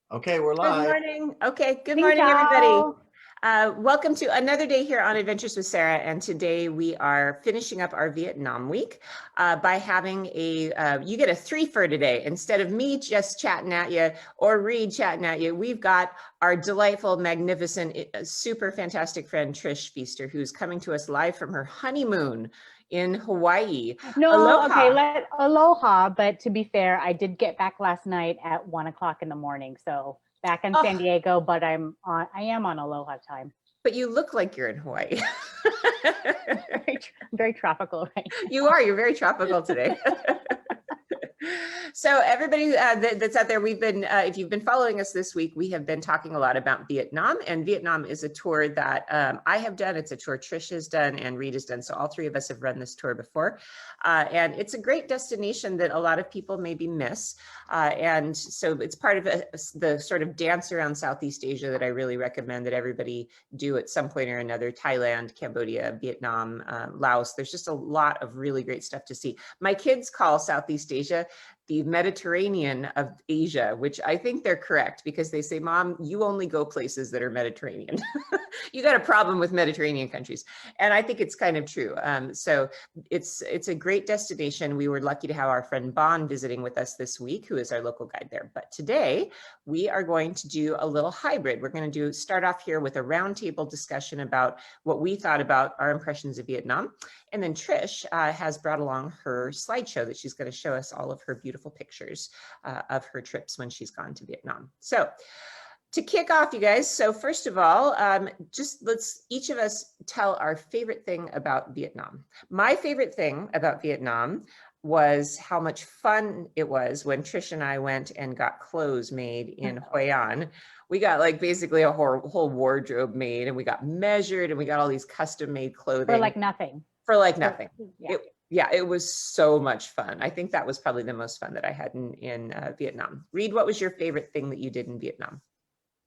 Okay, we're Good live. morning. Okay, good Xin morning, everybody. chào. Welcome to another day here on Adventures with Sarah. And today we are finishing up our Vietnam week by having you get a three-fer today. Instead of me just chatting at you or Reed chatting at you, we've got our delightful, magnificent, super fantastic friend, Trish Feaster, who's coming to us live from her honeymoon in Hawaii. No, okay, Aloha. aloha. But to be fair, I did get back last night at 1 o'clock in the morning. So back in San Oh, Diego, but I am on aloha time. but you look like you're in Hawaii. Very tropical, right? You're very tropical today. So everybody that's out there, we've been, if you've been following us this week, we have been talking a lot about Vietnam, and Vietnam is a tour that I have done. It's a tour Trish has done and Reed has done. So all three of us have run this tour before. And it's a great destination that a lot of people maybe miss. And so it's part of the sort of dance around Southeast Asia that I really recommend that everybody do at some point or another. Thailand, Cambodia, Vietnam, Laos. There's just a lot of really great stuff to see. My kids call Southeast Asia the Mediterranean of Asia, which I think they're correct because they say, Mom, you only go places that are Mediterranean. You got a problem with Mediterranean countries. And I think it's kind of true. So it's a great destination. We were lucky to have our friend Bon visiting with us this week, who is our local guide there. But today we are going to do a little hybrid. We're going to start off here with a roundtable discussion about what we thought about our impressions of Vietnam. And then Trish has brought along her slideshow that she's going to show us all of her beautiful pictures of her trips when she's gone to Vietnam. So to kick off, you guys, so first of all, just let's each of us tell our favorite thing about Vietnam. My favorite thing about Vietnam was how much fun it was when Trish and I went and got clothes made in Hoi An. We got like basically a whole wardrobe made, and we got measured, and we got all these custom made clothing. For like nothing. For like nothing. Yeah. It was so much fun. I think that was probably the most fun that I had in Vietnam. Reed, what was your favorite thing that you did in Vietnam?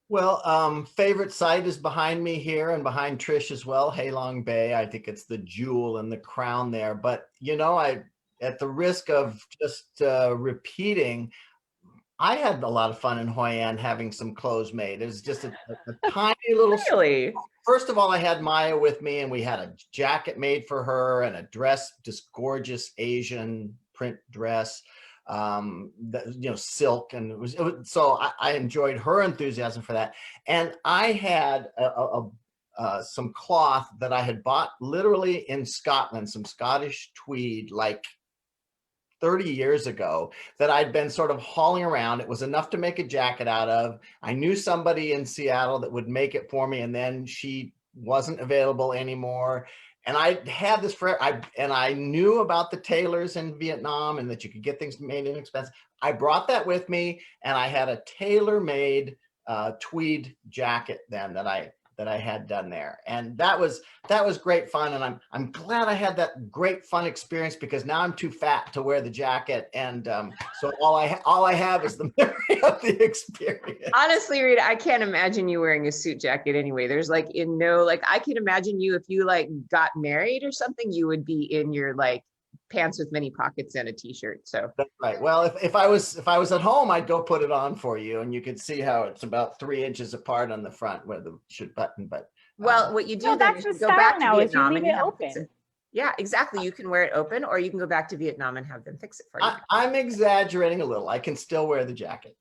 Well, favorite site is behind me here and behind Trish as well, Ha Long Bay. I think it's the jewel and the crown there. But, you know, at the risk of just repeating, I had a lot of fun in Hoi An having some clothes made. It was just a tiny little. Really? First of all, I had Maya with me, and we had a jacket made for her and a dress, just gorgeous Asian print dress, silk, and it was so I enjoyed her enthusiasm for that. And I had some cloth that I had bought literally in Scotland, some Scottish tweed, like 30 years ago, that I'd been sort of hauling around. It was enough to make a jacket out of. I knew somebody in Seattle that would make it for me, and then she wasn't available anymore. And I had this and I knew about the tailors in Vietnam and that you could get things made inexpensive. I brought that with me, and I had a tailor-made tweed jacket then that I had done there, and that was great fun. And I'm glad I had that great fun experience, because now I'm too fat to wear the jacket, and so all I have is the memory of the experience. Honestly, Rita, I can't imagine you wearing a suit jacket anyway. There's I can imagine you if you got married or something, you would be in your pants with many pockets and a t-shirt. So that's right. Well, if I was at home, I'd go put it on for you, and you could see how it's about 3 inches apart on the front where the should button. But what you do then is you go back to Vietnam and you have it open. Yeah, exactly. You can wear it open, or you can go back to Vietnam and have them fix it for you. I'm exaggerating a little. I can still wear the jacket.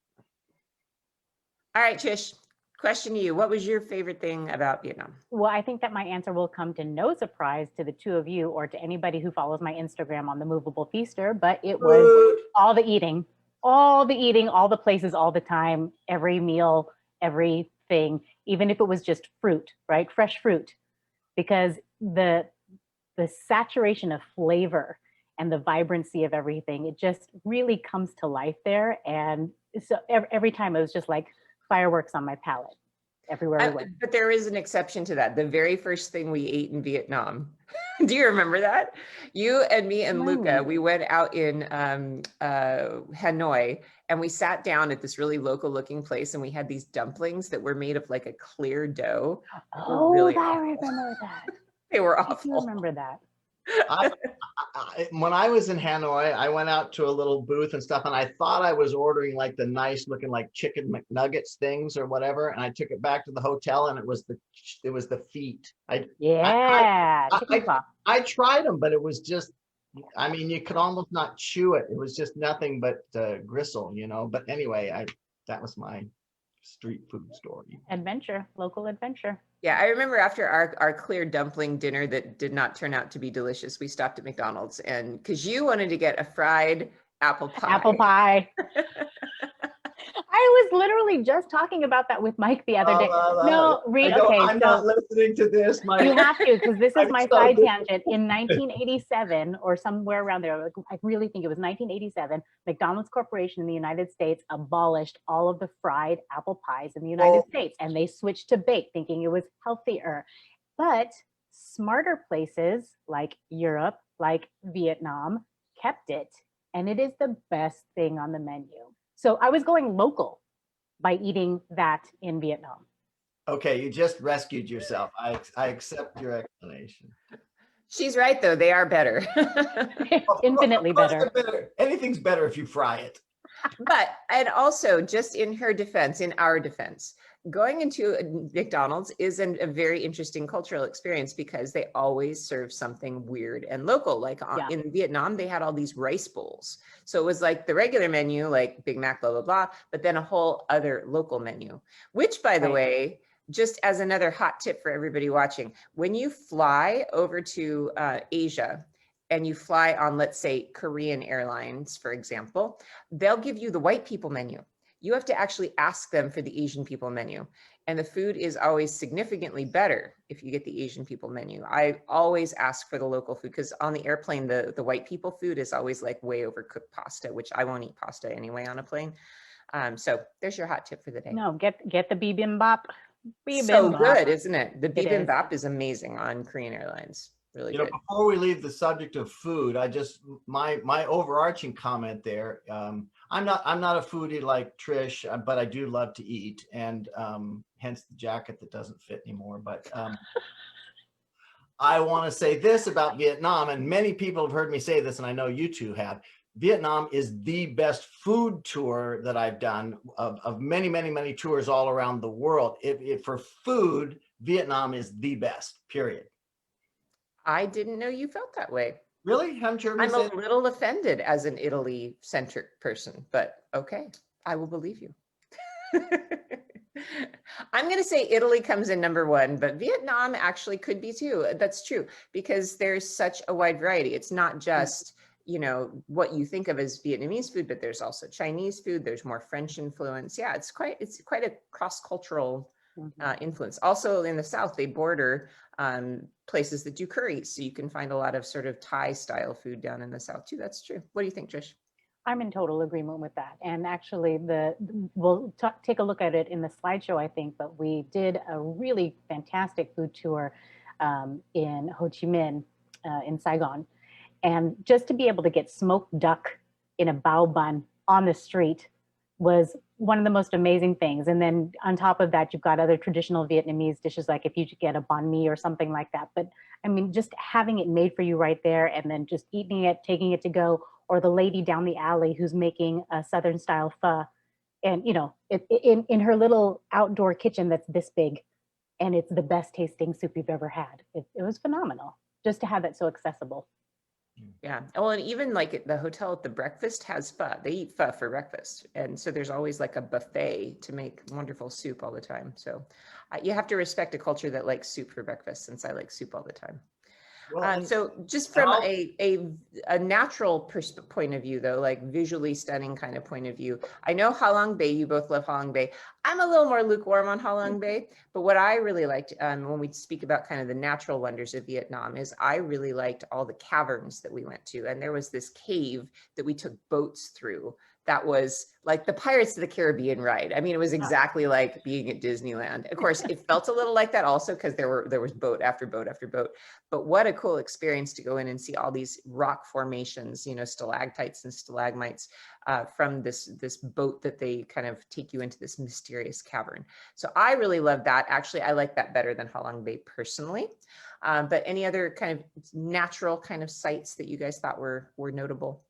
All right, Trish. Question to you. What was your favorite thing about Vietnam? Well, I think that my answer will come to no surprise to the two of you or to anybody who follows my Instagram on the Movable Feaster, but it was all the eating, all the places, all the time, every meal, everything, even if it was just fruit, right? Fresh fruit, because the saturation of flavor and the vibrancy of everything, it just really comes to life there. And so every time it was just like fireworks on my palate everywhere I went. But there is an exception to that. The very first thing we ate in Vietnam, do you remember that? You and me and Luca, we went out in Hanoi, and we sat down at this really local looking place, and we had these dumplings that were made of a clear dough. Oh, really I remember that. They were awful. I remember that. When I was in Hanoi, I went out to a little booth and stuff, and I thought I was ordering like the nice looking like chicken McNuggets things or whatever, and I took it back to the hotel, and it was the feet. Yeah, I, chicken I, claw. I tried them, but it was just, I mean, you could almost not chew it. It was just nothing but gristle, you know. But anyway, that was my street food story. Adventure, local adventure. Yeah, I remember after our clear dumpling dinner that did not turn out to be delicious, we stopped at McDonald's, and because you wanted to get a fried apple pie. Apple pie. I was literally just talking about that with Mike the other day. No, Reed, okay, I'm not listening to this, Mike. You have to, because this is I'm my so side good. tangent. In 1987, or somewhere around there, I really think it was 1987, McDonald's Corporation in the United States abolished all of the fried apple pies in the United States, and they switched to baked, thinking it was healthier. But smarter places like Europe, like Vietnam, kept it, and it is the best thing on the menu. So I was going local by eating that in Vietnam. Okay, you just rescued yourself. I accept your explanation. She's right, though. They are better. Infinitely better. Anything's better if you fry it. But, and also, just in her defense, in our defense, going into McDonald's is a very interesting cultural experience because they always serve something weird and local. Like in Vietnam, they had all these rice bowls. So it was like the regular menu, like Big Mac, blah, blah, blah, but then a whole other local menu, which, by the way, just as another hot tip for everybody watching, when you fly over to Asia, and you fly on, let's say, Korean Airlines, for example, they'll give you the white people menu. You have to actually ask them for the Asian people menu. And the food is always significantly better if you get the Asian people menu. I always ask for the local food because on the airplane, the white people food is always like way overcooked pasta, which I won't eat pasta anyway on a plane. So there's your hot tip for the day. No, get the bibimbap. So good, isn't it? The bibimbap is amazing on Korean Airlines. Really good. Before we leave the subject of food, I just my overarching comment there. I'm not a foodie like Trish, but I do love to eat, and hence the jacket that doesn't fit anymore. But I want to say this about Vietnam, and many people have heard me say this, and I know you two have. Vietnam is the best food tour that I've done of many, many, many tours all around the world. If for food, Vietnam is the best, period. I didn't know you felt that way. Really? Haven't you heard me I'm say a little offended as an Italy-centric person, but okay, I will believe you. I'm going to say Italy comes in number one, but Vietnam actually could be too. That's true, because there's such a wide variety. It's not just, what you think of as Vietnamese food, but there's also Chinese food. There's more French influence. Yeah, it's quite a cross-cultural influence. Also in the South, they border places that do curries. So you can find a lot of sort of Thai style food down in the South too. That's true. What do you think, Trish? I'm in total agreement with that. And actually we'll take a look at it in the slideshow, I think, but we did a really fantastic food tour in Ho Chi Minh, in Saigon. And just to be able to get smoked duck in a bao bun on the street was one of the most amazing things. And then on top of that, you've got other traditional Vietnamese dishes, like if you get a banh mi or something like that. But I mean, just having it made for you right there and then just eating it, taking it to go, or the lady down the alley who's making a Southern style pho. And, in her little outdoor kitchen that's this big, and it's the best tasting soup you've ever had. It was phenomenal just to have it so accessible. Yeah. Well, and even like the hotel at the breakfast has pho. They eat pho for breakfast. And so there's always like a buffet to make wonderful soup all the time. So you have to respect a culture that likes soup for breakfast, since I like soup all the time. Well, so just from a natural point of view, though, like visually stunning kind of point of view, I know Ha Long Bay, you both love Ha Long Bay. I'm a little more lukewarm on Ha Long Bay, but what I really liked when we speak about kind of the natural wonders of Vietnam is I really liked all the caverns that we went to. And there was this cave that we took boats through that was like the Pirates of the Caribbean ride. I mean, it was exactly like being at Disneyland. Of course, it felt a little like that also because there was boat after boat after boat. But what a cool experience to go in and see all these rock formations, you know, stalactites and stalagmites from this boat that they kind of take you into this mysterious cavern. So I really love that. Actually, I like that better than Halong Bay personally. But any other kind of natural kind of sites that you guys thought were notable?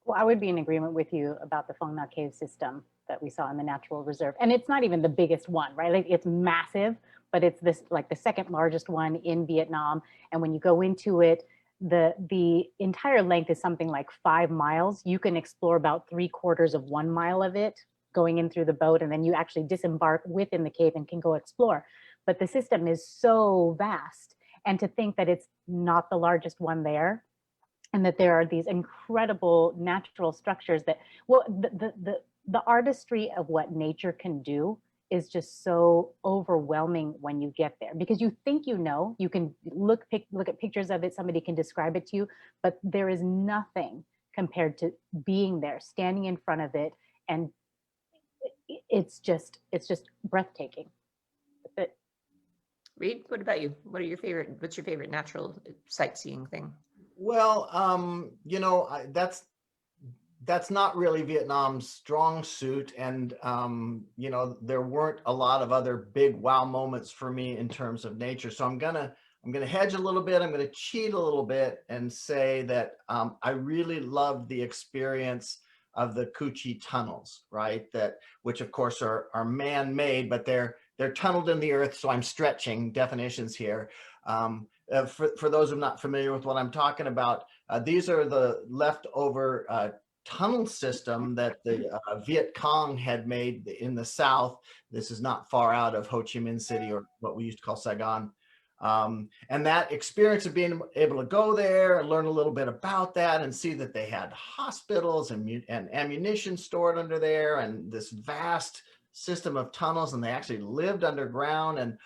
Well, I would be in agreement with you about the Phong Nha cave system that we saw in the natural reserve. And it's not even the biggest one, right? Like it's massive, but it's this like the second largest one in Vietnam. And when you go into it, the entire length is something like 5 miles. You can explore about 3/4 of 1 mile of it going in through the boat, and then you actually disembark within the cave and can go explore. But the system is so vast. And to think that it's not the largest one there, and that there are these incredible natural structures that, well, the artistry of what nature can do is just so overwhelming when you get there, because you think, you know, you can look at pictures of it, somebody can describe it to you, but there is nothing compared to being there, standing in front of it, and it's just breathtaking. That's it. Reed, what about you? What's your favorite natural sightseeing thing? Well, you know, that's not really Vietnam's strong suit. And, you know, there weren't a lot of other big wow moments for me in terms of nature. So I'm gonna hedge a little bit. I'm gonna cheat a little bit and say that I really loved the experience of the Cu Chi tunnels, right? Which of course are man-made, but they're tunneled in the earth. So I'm stretching definitions here. For those who are not familiar with what I'm talking about, these are the leftover tunnel system that the Viet Cong had made in the South. This is not far out of Ho Chi Minh City, or what we used to call Saigon. And that experience of being able to go there and learn a little bit about that and see that they had hospitals and ammunition stored under there, and this vast system of tunnels, and they actually lived underground. And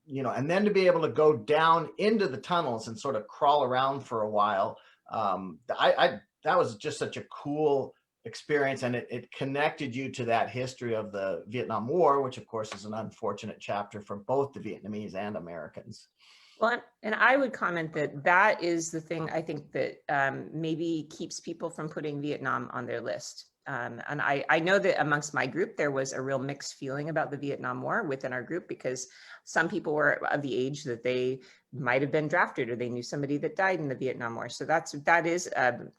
you know, and then to be able to go down into the tunnels and sort of crawl around for a while, that was just such a cool experience, and it connected you to that history of the Vietnam War, which of course is an unfortunate chapter for both the Vietnamese and Americans. Well, and I would comment that is the thing I think that maybe keeps people from putting Vietnam on their list. And I know that amongst my group, there was a real mixed feeling about the Vietnam War within our group, because some people were of the age that they might have been drafted, or they knew somebody that died in the Vietnam War. So that is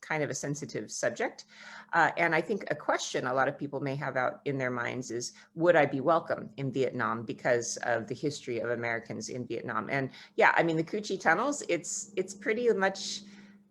kind of a sensitive subject. And I think a question a lot of people may have out in their minds is, would I be welcome in Vietnam because of the history of Americans in Vietnam? And yeah, I mean, the Cu Chi tunnels, it's pretty much,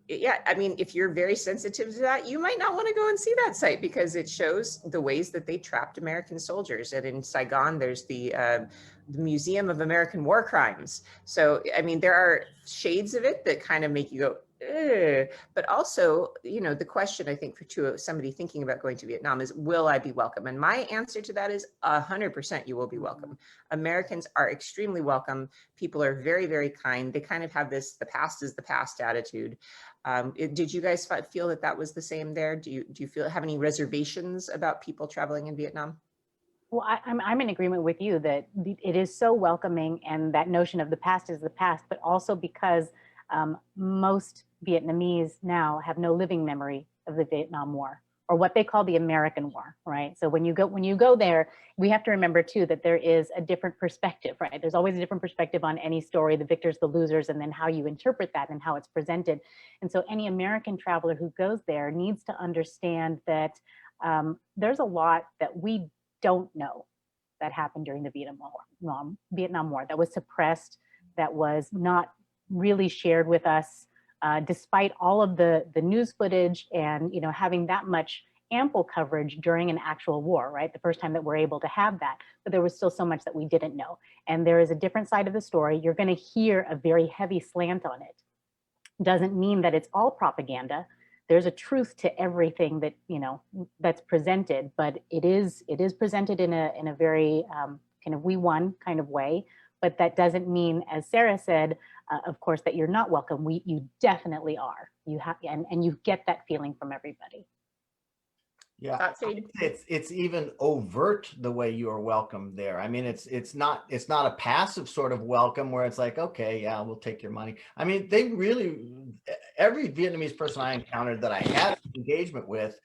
yeah, I mean, if you're very sensitive to that, you might not want to go and see that site, because it shows the ways that they trapped American soldiers. And in Saigon, there's the Museum of American War Crimes. So, I mean, there are shades of it that kind of make you go, ugh. But also, you know, the question I think for somebody thinking about going to Vietnam is, will I be welcome? And my answer to that is 100% you will be welcome. Americans are extremely welcome. People are very, very kind. They kind of have this, the past is the past attitude. Did you guys feel that was the same there? Do you have any reservations about people traveling in Vietnam? Well, I'm in agreement with you that it is so welcoming, and that notion of the past is the past, but also because most Vietnamese now have no living memory of the Vietnam War, or what they call the American War, right? So when you go there, we have to remember too that there is a different perspective, right? There's always a different perspective on any story, the victors, the losers, and then how you interpret that and how it's presented. And so any American traveler who goes there needs to understand that there's a lot that we don't know that happened during the Vietnam War, that was suppressed, that was not really shared with us, despite all of the news footage and, you know, having that much ample coverage during an actual war, right? The first time that we're able to have that, but there was still so much that we didn't know. And there is a different side of the story. You're going to hear a very heavy slant on it. Doesn't mean that it's all propaganda. There's a truth to everything that, you know, that's presented, but it is presented in a very kind of we won kind of way. But that doesn't mean, as Sarah said, of course, that you're not welcome. You definitely are. You have, and you get that feeling from everybody. Yeah, Thoughts, Reed? it's even overt the way you are welcomed there. I mean, it's not a passive sort of welcome where it's like, okay, yeah, we'll take your money. I mean, they really, every Vietnamese person I encountered that I had engagement with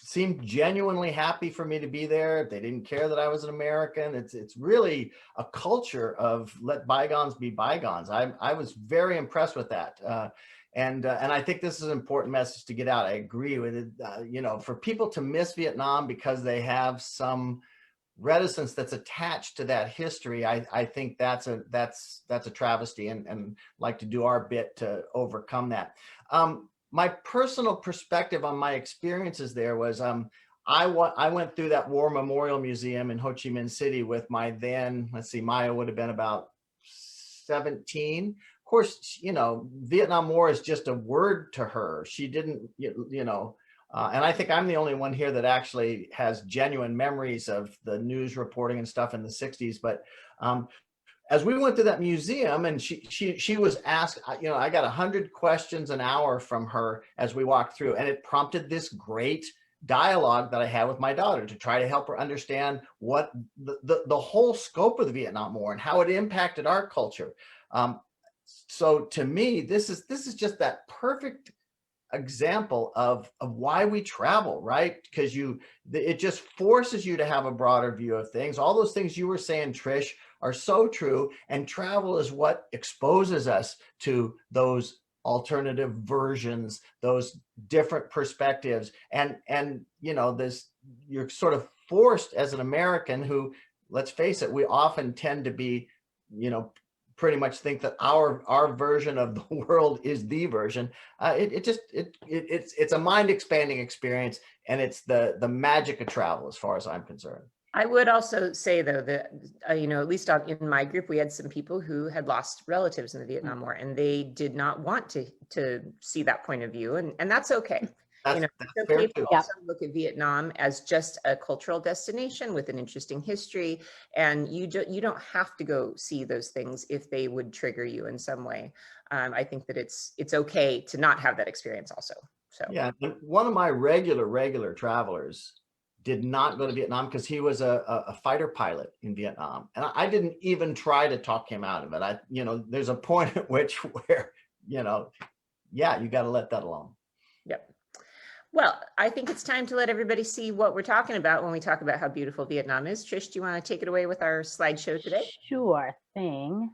seemed genuinely happy for me to be there. They didn't care that I was an American. It's really a culture of let bygones be bygones. I was very impressed with that. And I think this is an important message to get out. I agree with it. You know, for people to miss Vietnam because they have some reticence that's attached to that history, I think that's a travesty, and like to do our bit to overcome that. My personal perspective on my experiences there was I went through that War Memorial Museum in Ho Chi Minh City with my then, let's see, Maya would have been about 17. Of course, you know, Vietnam War is just a word to her. She didn't, you know, and I think I'm the only one here that actually has genuine memories of the news reporting and stuff in the 60s. But as we went to that museum, and she was asked, you know, I got 100 questions an hour from her as we walked through, and it prompted this great dialogue that I had with my daughter to try to help her understand what the whole scope of the Vietnam War and how it impacted our culture. So to me, this is just that perfect example of why we travel, right? Because it just forces you to have a broader view of things. All those things you were saying, Trish, are so true, and travel is what exposes us to those alternative versions, those different perspectives. And you know, this, you're sort of forced as an American who, let's face it, we often tend to be, you know, pretty much think that our version of the world is the version. It's a mind expanding experience, and it's the magic of travel as far as I'm concerned. I would also say, though, that, you know, at least in my group, we had some people who had lost relatives in the Vietnam War, and they did not want to see that point of view. And that's okay. You know, it's okay to also look at Vietnam as just a cultural destination with an interesting history. And you don't have to go see those things if they would trigger you in some way. I think that it's okay to not have that experience also. So yeah, one of my regular travelers did not go to Vietnam because he was a fighter pilot in Vietnam. And I didn't even try to talk him out of it. You know, there's a point at which where, you know, yeah, you got to let that alone. Yep. Well, I think it's time to let everybody see what we're talking about when we talk about how beautiful Vietnam is. Trish, do you want to take it away with our slideshow today? Sure thing.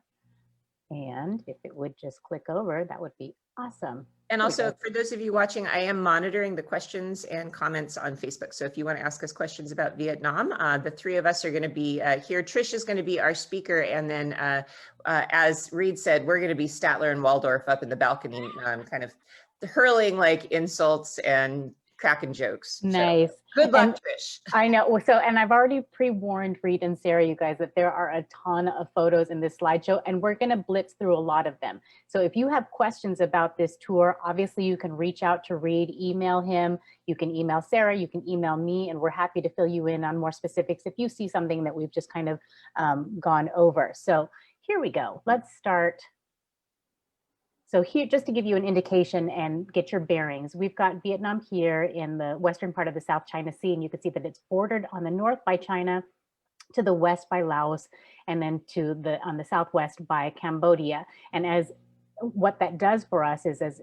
And if it would just click over, that would be awesome. And also, for those of you watching, I am monitoring the questions and comments on Facebook. So if you want to ask us questions about Vietnam, the three of us are going to be here. Trish is going to be our speaker. And then, as Reed said, we're going to be Statler and Waldorf up in the balcony, kind of hurling like insults and cracking jokes. Nice. So, good luck, Trish. I know. So, and I've already pre-warned Reed and Sarah, you guys, that there are a ton of photos in this slideshow, and we're going to blitz through a lot of them. So if you have questions about this tour, obviously you can reach out to Reed, email him, you can email Sarah, you can email me, and we're happy to fill you in on more specifics if you see something that we've just kind of gone over. So here we go. Let's start. So here, just to give you an indication and get your bearings, we've got Vietnam here in the western part of the South China Sea, and you can see that it's bordered on the north by China, to the west by Laos, and then on the southwest by Cambodia. And as what that does for us is, as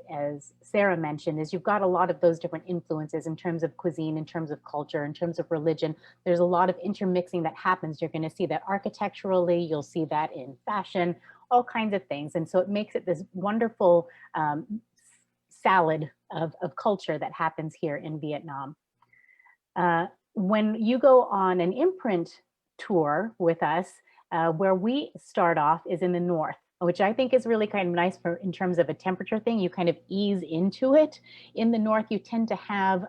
Sarah mentioned, is you've got a lot of those different influences in terms of cuisine, in terms of culture, in terms of religion. There's a lot of intermixing that happens. You're going to see that architecturally, you'll see that in fashion, all kinds of things. And so it makes it this wonderful salad of culture that happens here in Vietnam. When you go on an imprint tour with us, where we start off is in the north, which I think is really kind of nice in terms of a temperature thing. You kind of ease into it. In the north, you tend to have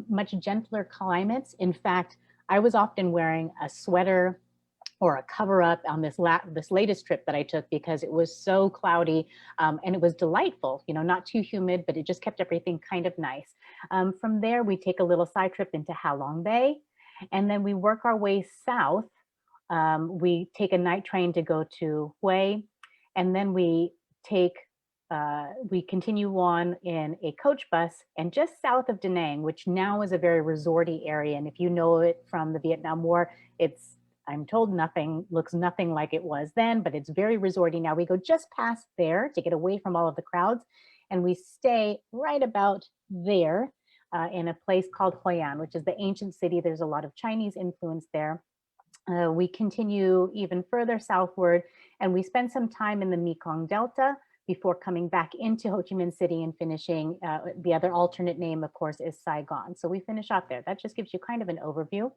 much gentler climates. In fact, I was often wearing a sweater or a cover up on this latest trip that I took because it was so cloudy, and it was delightful, you know, not too humid, but it just kept everything kind of nice. From there, we take a little side trip into Ha Long Bay, and then we work our way south. We take a night train to go to Hue, and then we take we continue on in a coach bus, and just south of Da Nang, which now is a very resorty area, and if you know it from the Vietnam War, it's, I'm told, looks nothing like it was then, but it's very resorty now. We go just past there to get away from all of the crowds, and we stay right about there in a place called Hoi An, which is the ancient city. There's a lot of Chinese influence there. We continue even further southward, and we spend some time in the Mekong Delta before coming back into Ho Chi Minh City and finishing, the other alternate name, of course, is Saigon. So we finish off there. That just gives you kind of an overview.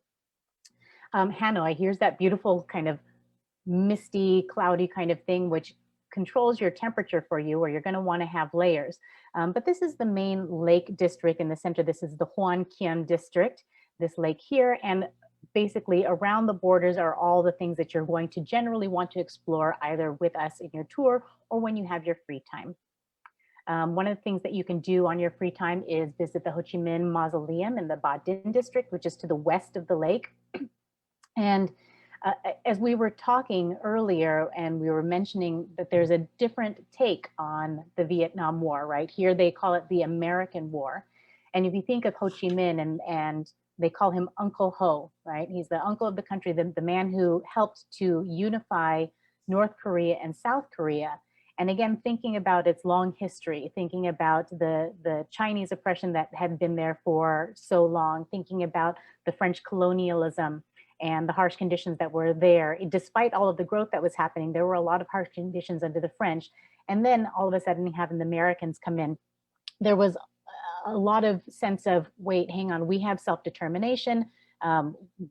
Hanoi, here's that beautiful kind of misty, cloudy kind of thing, which controls your temperature for you, or you're going to want to have layers. But this is the main lake district in the center. This is the Hoan Kiem district, this lake here. And basically around the borders are all the things that you're going to generally want to explore, either with us in your tour or when you have your free time. One of the things that you can do on your free time is visit the Ho Chi Minh Mausoleum in the Ba Dinh district, which is to the west of the lake. And as we were talking earlier, and we were mentioning that there's a different take on the Vietnam War, right? Here they call it the American War. And if you think of Ho Chi Minh, and they call him Uncle Ho, right? He's the uncle of the country, the man who helped to unify North Korea and South Korea. And again, thinking about its long history, thinking about the Chinese oppression that had been there for so long, thinking about the French colonialism and the harsh conditions that were there. Despite all of the growth that was happening, there were a lot of harsh conditions under the French. And then all of a sudden having the Americans come in, there was a lot of sense of, wait, hang on, we have self-determination.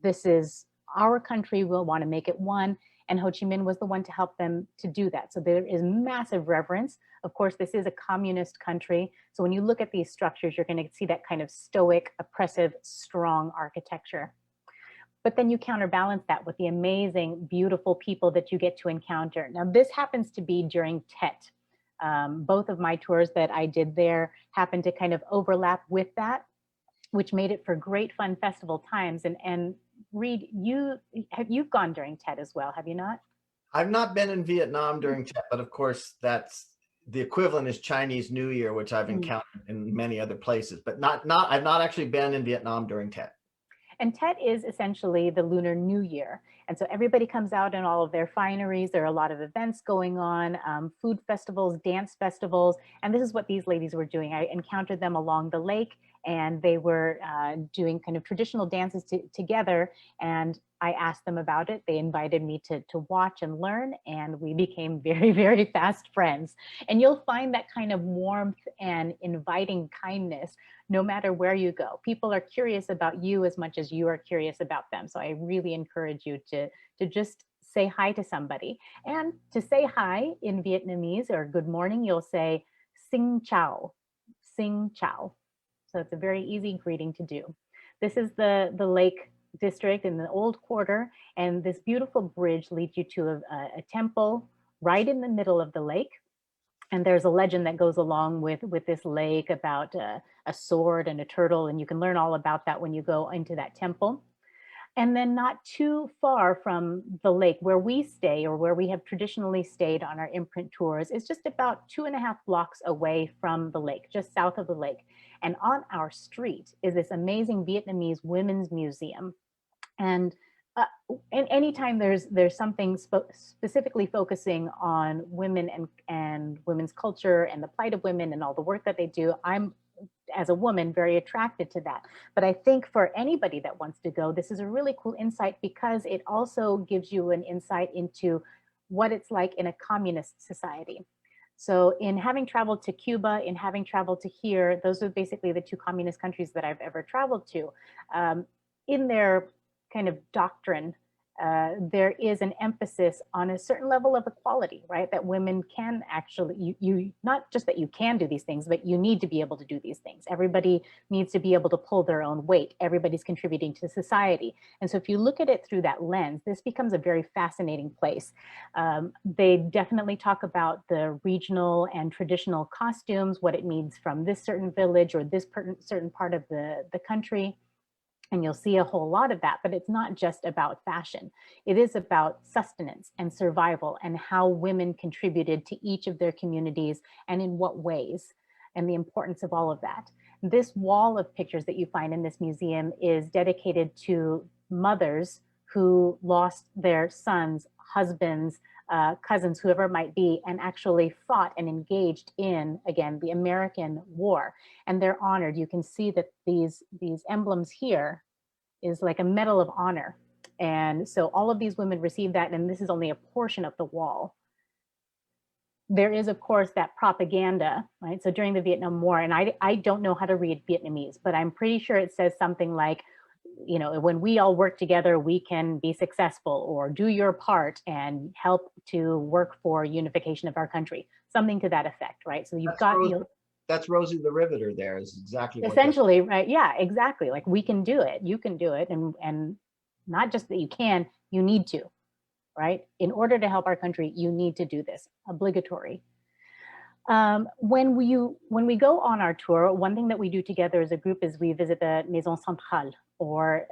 This is our country, we'll want to make it one. And Ho Chi Minh was the one to help them to do that. So there is massive reverence. Of course, this is a communist country. So when you look at these structures, you're going to see that kind of stoic, oppressive, strong architecture. But then you counterbalance that with the amazing, beautiful people that you get to encounter. Now, this happens to be during Tet. Both of my tours that I did there happened to kind of overlap with that, which made it for great fun festival times. And Reed, you've gone during Tet as well, have you not? I've not been in Vietnam during Tet, but of course that's the equivalent is Chinese New Year, which I've encountered in many other places, but I've not actually been in Vietnam during Tet. And Tet is essentially the Lunar New Year. And so everybody comes out in all of their fineries. There are a lot of events going on, food festivals, dance festivals. And this is what these ladies were doing. I encountered them along the lake, and they were doing kind of traditional dances together. And I asked them about it. They invited me to watch and learn, and we became very, very fast friends. And you'll find that kind of warmth and inviting kindness no matter where you go. People are curious about you as much as you are curious about them. So I really encourage you to just say hi to somebody. And to say hi in Vietnamese or good morning, you'll say Sing Chào, Sing Chào. So it's a very easy greeting to do. This is the lake district in the old quarter, and this beautiful bridge leads you to a temple right in the middle of the lake. And there's a legend that goes along with this lake about a sword and a turtle, and you can learn all about that when you go into that temple. And then not too far from the lake where we stay, or where we have traditionally stayed on our imprint tours, is just about 2.5 blocks away from the lake, just south of the lake. And on our street is this amazing Vietnamese women's museum. And anytime there's something specifically focusing on women and women's culture and the plight of women and all the work that they do, I'm, as a woman, very attracted to that. But I think for anybody that wants to go, this is a really cool insight, because it also gives you an insight into what it's like in a communist society. So in having traveled to Cuba, in having traveled to here, those are basically the two communist countries that I've ever traveled to. In their kind of doctrine, there is an emphasis on a certain level of equality, right? That women can actually, you not just that you can do these things, but you need to be able to do these things. Everybody needs to be able to pull their own weight. Everybody's contributing to society. And so if you look at it through that lens, this becomes a very fascinating place. They definitely talk about the regional and traditional costumes, what it means from this certain village or this certain part of the country. And you'll see a whole lot of that, but it's not just about fashion. It is about sustenance and survival and how women contributed to each of their communities and in what ways, and the importance of all of that. This wall of pictures that you find in this museum is dedicated to mothers who lost their sons, husbands, cousins, whoever it might be, and actually fought and engaged in, again, the American war. And they're honored. You can see that these emblems here is like a medal of honor. And so all of these women receive that, and this is only a portion of the wall. There is, of course, that propaganda, right? So during the Vietnam War, and I don't know how to read Vietnamese, but I'm pretty sure it says something like, you know, when we all work together, we can be successful, or do your part and help to work for unification of our country, something to that effect, right? So you've got, that's Rosie the Riveter there is exactly what essentially, right? Yeah, exactly. Like, we can do it, you can do it. And not just that you can, you need to, right? In order to help our country, you need to do this, obligatory. When we go on our tour, one thing that we do together as a group is we visit the Maison Centrale, or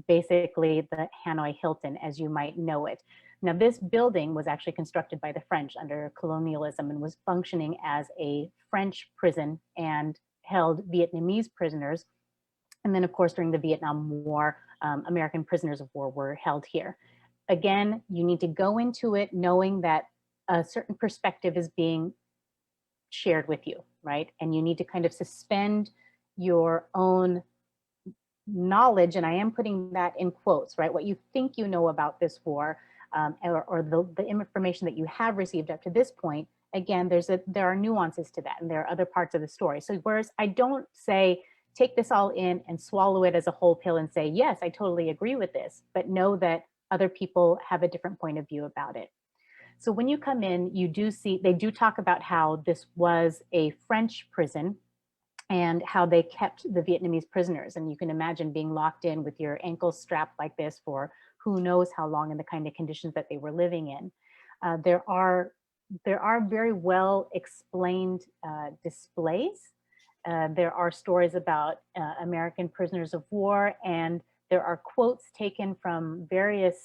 basically the Hanoi Hilton, as you might know it. Now, this building was actually constructed by the French under colonialism and was functioning as a French prison and held Vietnamese prisoners. And then, of course, during the Vietnam War, American prisoners of war were held here. Again, you need to go into it knowing that a certain perspective is being shared with you, right? And you need to kind of suspend your own knowledge, and I am putting that in quotes, right? What you think you know about this war, or the information that you have received up to this point. Again, there are nuances to that, and there are other parts of the story. So whereas I don't say, take this all in and swallow it as a whole pill and say, yes, I totally agree with this, but know that other people have a different point of view about it. So when you come in, you do see, they do talk about how this was a French prison and how they kept the Vietnamese prisoners. And you can imagine being locked in with your ankles strapped like this for who knows how long, in the kind of conditions that they were living in. There are very well explained displays. There are stories about American prisoners of war, and there are quotes taken from various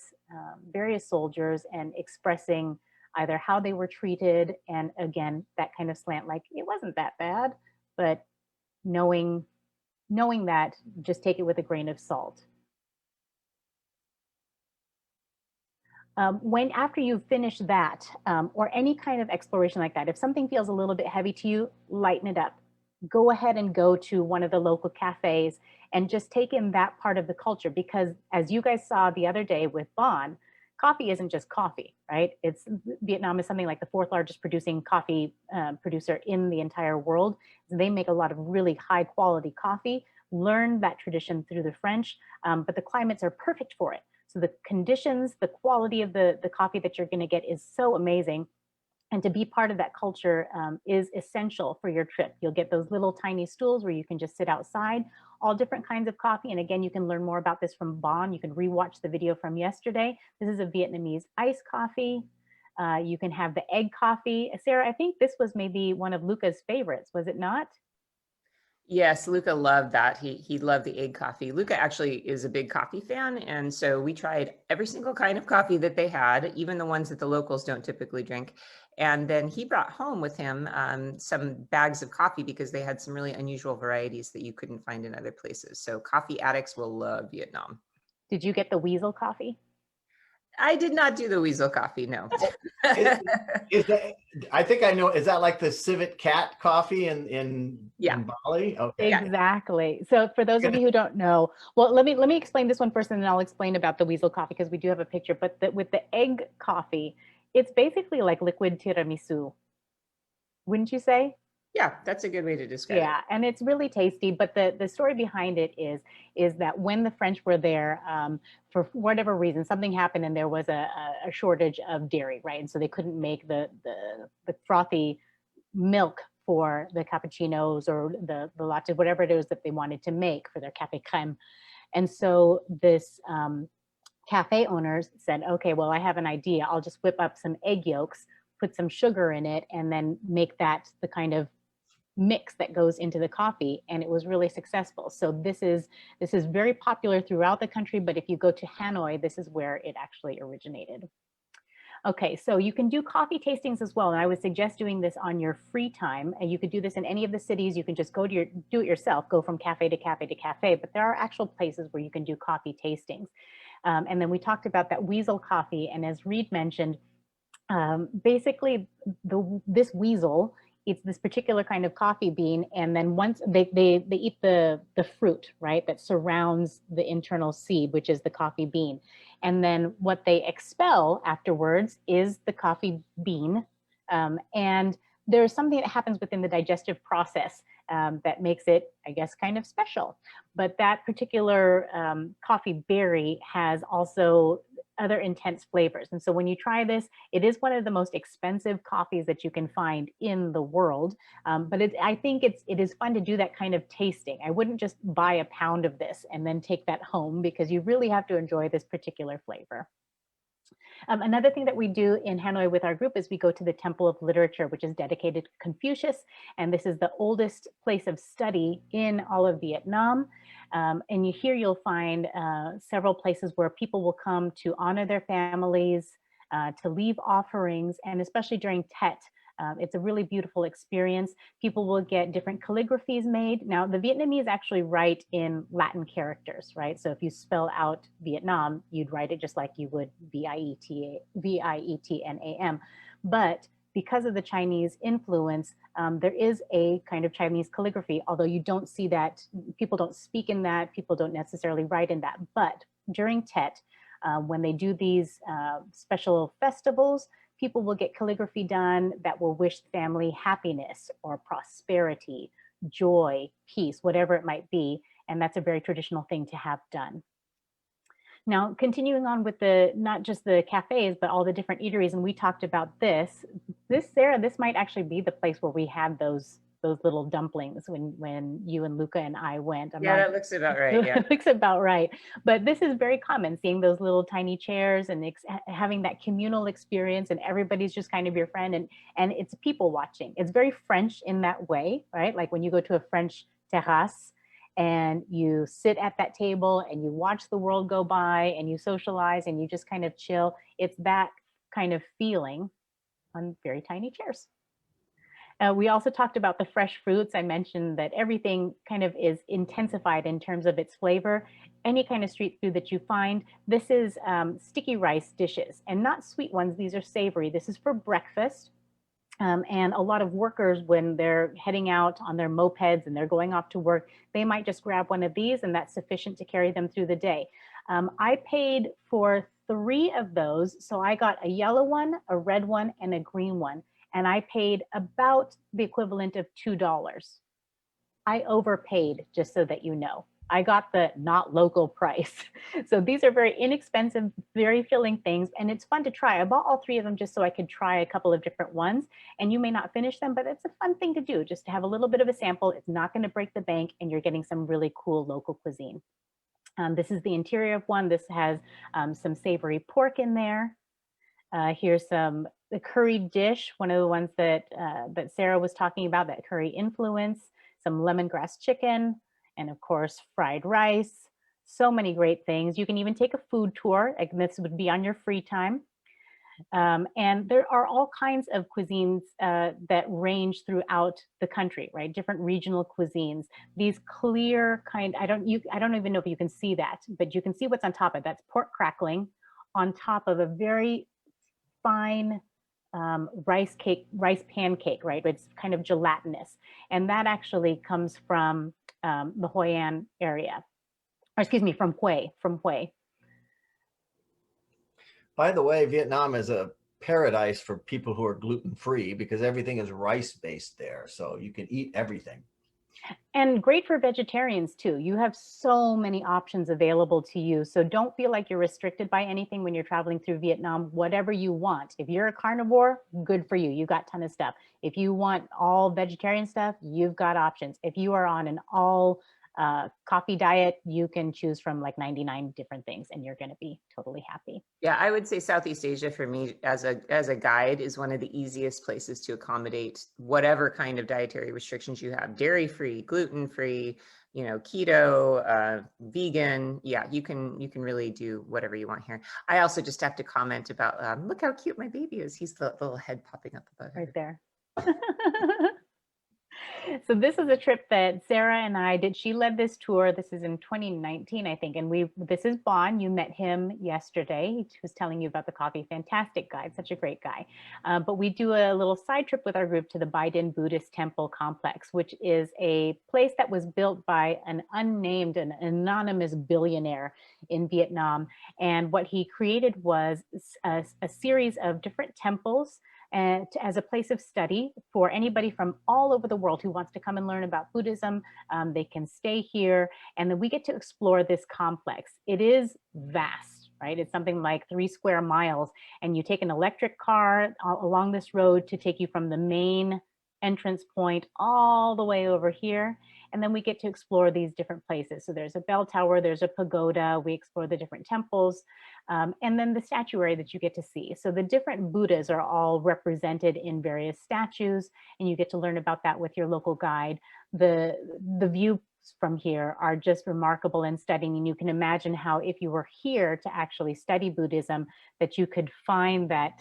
soldiers and expressing either how they were treated, and again, that kind of slant, like, it wasn't that bad, but knowing that, just take it with a grain of salt. When after you've finished that, or any kind of exploration like that, if something feels a little bit heavy to you, lighten it up. Go ahead and go to one of the local cafes and just take in that part of the culture, because as you guys saw the other day with Bon, coffee isn't just coffee, right? Vietnam is something like the 4th largest producing coffee producer in the entire world. So they make a lot of really high quality coffee, learn that tradition through the French, but the climates are perfect for it. So the conditions, the quality of the coffee that you're gonna get is so amazing. And to be part of that culture is essential for your trip. You'll get those little tiny stools where you can just sit outside, all different kinds of coffee. And again, you can learn more about this from Bon. You can rewatch the video from yesterday. This is a Vietnamese iced coffee. You can have the egg coffee. Sarah, I think this was maybe one of Luca's favorites, was it not? Yes, Luca loved that. He loved the egg coffee. Luca actually is a big coffee fan, and so we tried every single kind of coffee that they had, even the ones that the locals don't typically drink. And then he brought home with him some bags of coffee, because they had some really unusual varieties that you couldn't find in other places. So coffee addicts will love Vietnam. Did you get the weasel coffee? I did not do the weasel coffee, no. is that, I think I know, is that like the civet cat coffee in Bali? Okay. Exactly. So for those of you who don't know, well, let me explain this one first, and then I'll explain about the weasel coffee, because we do have a picture. But with the egg coffee, it's basically like liquid tiramisu, wouldn't you say? Yeah, that's a good way to describe it. Yeah, and it's really tasty. But the story behind it is that when the French were there, for whatever reason, something happened and there was a shortage of dairy, right? And so they couldn't make the frothy milk for the cappuccinos or the latte, whatever it is that they wanted to make for their café crème. And so this cafe owners said, okay, well, I have an idea. I'll just whip up some egg yolks, put some sugar in it, and then make that the kind of mix that goes into the coffee, and it was really successful. So this is very popular throughout the country, but if you go to Hanoi, this is where it actually originated. Okay, so you can do coffee tastings as well, and I would suggest doing this on your free time. And you could do this in any of the cities. You can just go to do it yourself, go from cafe to cafe to cafe, but there are actual places where you can do coffee tastings. And then we talked about that weasel coffee, and as Reed mentioned, basically this weasel eats this particular kind of coffee bean, and then once they eat the fruit, right, that surrounds the internal seed, which is the coffee bean, and then what they expel afterwards is the coffee bean, and there's something that happens within the digestive process that makes it, I guess, kind of special. But that particular coffee berry has also other intense flavors. And so when you try this, it is one of the most expensive coffees that you can find in the world. But I think it is fun to do that kind of tasting. I wouldn't just buy a pound of this and then take that home, because you really have to enjoy this particular flavor. Another thing that we do in Hanoi with our group is we go to the Temple of Literature, which is dedicated to Confucius. And this is the oldest place of study in all of Vietnam. And here you'll find several places where people will come to honor their families, to leave offerings, and especially during Tet. It's a really beautiful experience. People will get different calligraphies made. Now, the Vietnamese actually write in Latin characters, right? So if you spell out Vietnam, you'd write it just like you would Vietnam. But because of the Chinese influence, there is a kind of Chinese calligraphy, although you don't see that, people don't speak in that, people don't necessarily write in that. But during Tet, when they do these special festivals, people will get calligraphy done that will wish the family happiness or prosperity, joy, peace, whatever it might be. And that's a very traditional thing to have done. Now, continuing on with not just the cafes, but all the different eateries, and we talked about this, Sarah, this might actually be the place where we had those little dumplings when you and Luca and I went. That looks about right. Yeah, it looks about right. But this is very common, seeing those little tiny chairs and having that communal experience, and everybody's just kind of your friend, and it's people watching. It's very French in that way, right? Like when you go to a French terrace and you sit at that table and you watch the world go by and you socialize and you just kind of chill. It's that kind of feeling on very tiny chairs. We also talked about the fresh fruits. I mentioned that everything kind of is intensified in terms of its flavor. Any kind of street food that you find, this is sticky rice dishes, and not sweet ones. These are savory. This is for breakfast. And a lot of workers, when they're heading out on their mopeds and they're going off to work, they might just grab one of these, and that's sufficient to carry them through the day. I paid for 3 of those. So I got a yellow one, a red one, and a green one. And I paid about the equivalent of $2. I overpaid, just so that you know. I got the not local price. So these are very inexpensive, very filling things, and it's fun to try. I bought all 3 of them just so I could try a couple of different ones, and you may not finish them, but it's a fun thing to do, just to have a little bit of a sample. It's not going to break the bank, and you're getting some really cool local cuisine. This is the interior of one. This has some savory pork in there. Here's the curry dish, one of the ones that Sarah was talking about, that curry influence, some lemongrass chicken, and of course, fried rice. So many great things. You can even take a food tour, and this would be on your free time. And there are all kinds of cuisines that range throughout the country, right? Different regional cuisines. These clear kind, I don't even know if you can see that, but you can see what's on top of it. That's pork crackling on top of a very fine rice pancake, right? It's kind of gelatinous. And that actually comes from the Hoi An area, or excuse me, from Hue. By the way, Vietnam is a paradise for people who are gluten-free, because everything is rice-based there. So you can eat everything. And great for vegetarians too. You have so many options available to you. So don't feel like you're restricted by anything when you're traveling through Vietnam. Whatever you want. If you're a carnivore, good for you. You got a ton of stuff. If you want all vegetarian stuff, you've got options. If you are on an all Coffee diet, you can choose from like 99 different things and you're going to be totally happy. Yeah, I would say Southeast Asia for me as a guide is one of the easiest places to accommodate whatever kind of dietary restrictions you have. Dairy-free, gluten-free, keto, vegan. Yeah, you can really do whatever you want here. I also just have to comment about look how cute my baby is. He's the little head popping up above Right her. there. So this is a trip that Sarah and I did. She led this tour. This is in 2019, I think. And this is Bon. You met him yesterday. He was telling you about the coffee. Fantastic guy, such a great guy. But we do a little side trip with our group to the Biden Buddhist Temple Complex, which is a place that was built by an unnamed, an anonymous billionaire in Vietnam. And what he created was a series of different temples and as a place of study for anybody from all over the world who wants to come and learn about Buddhism. They can stay here, and then we get to explore this complex. It is vast, right? It's something like 3 square miles, and you take an electric car along this road to take you from the main entrance point all the way over here. And then we get to explore these different places. So there's a bell tower, there's a pagoda, we explore the different temples, and then the statuary that you get to see. So the different Buddhas are all represented in various statues, and you get to learn about that with your local guide. The views from here are just remarkable in studying, and you can imagine how if you were here to actually study Buddhism, that you could find that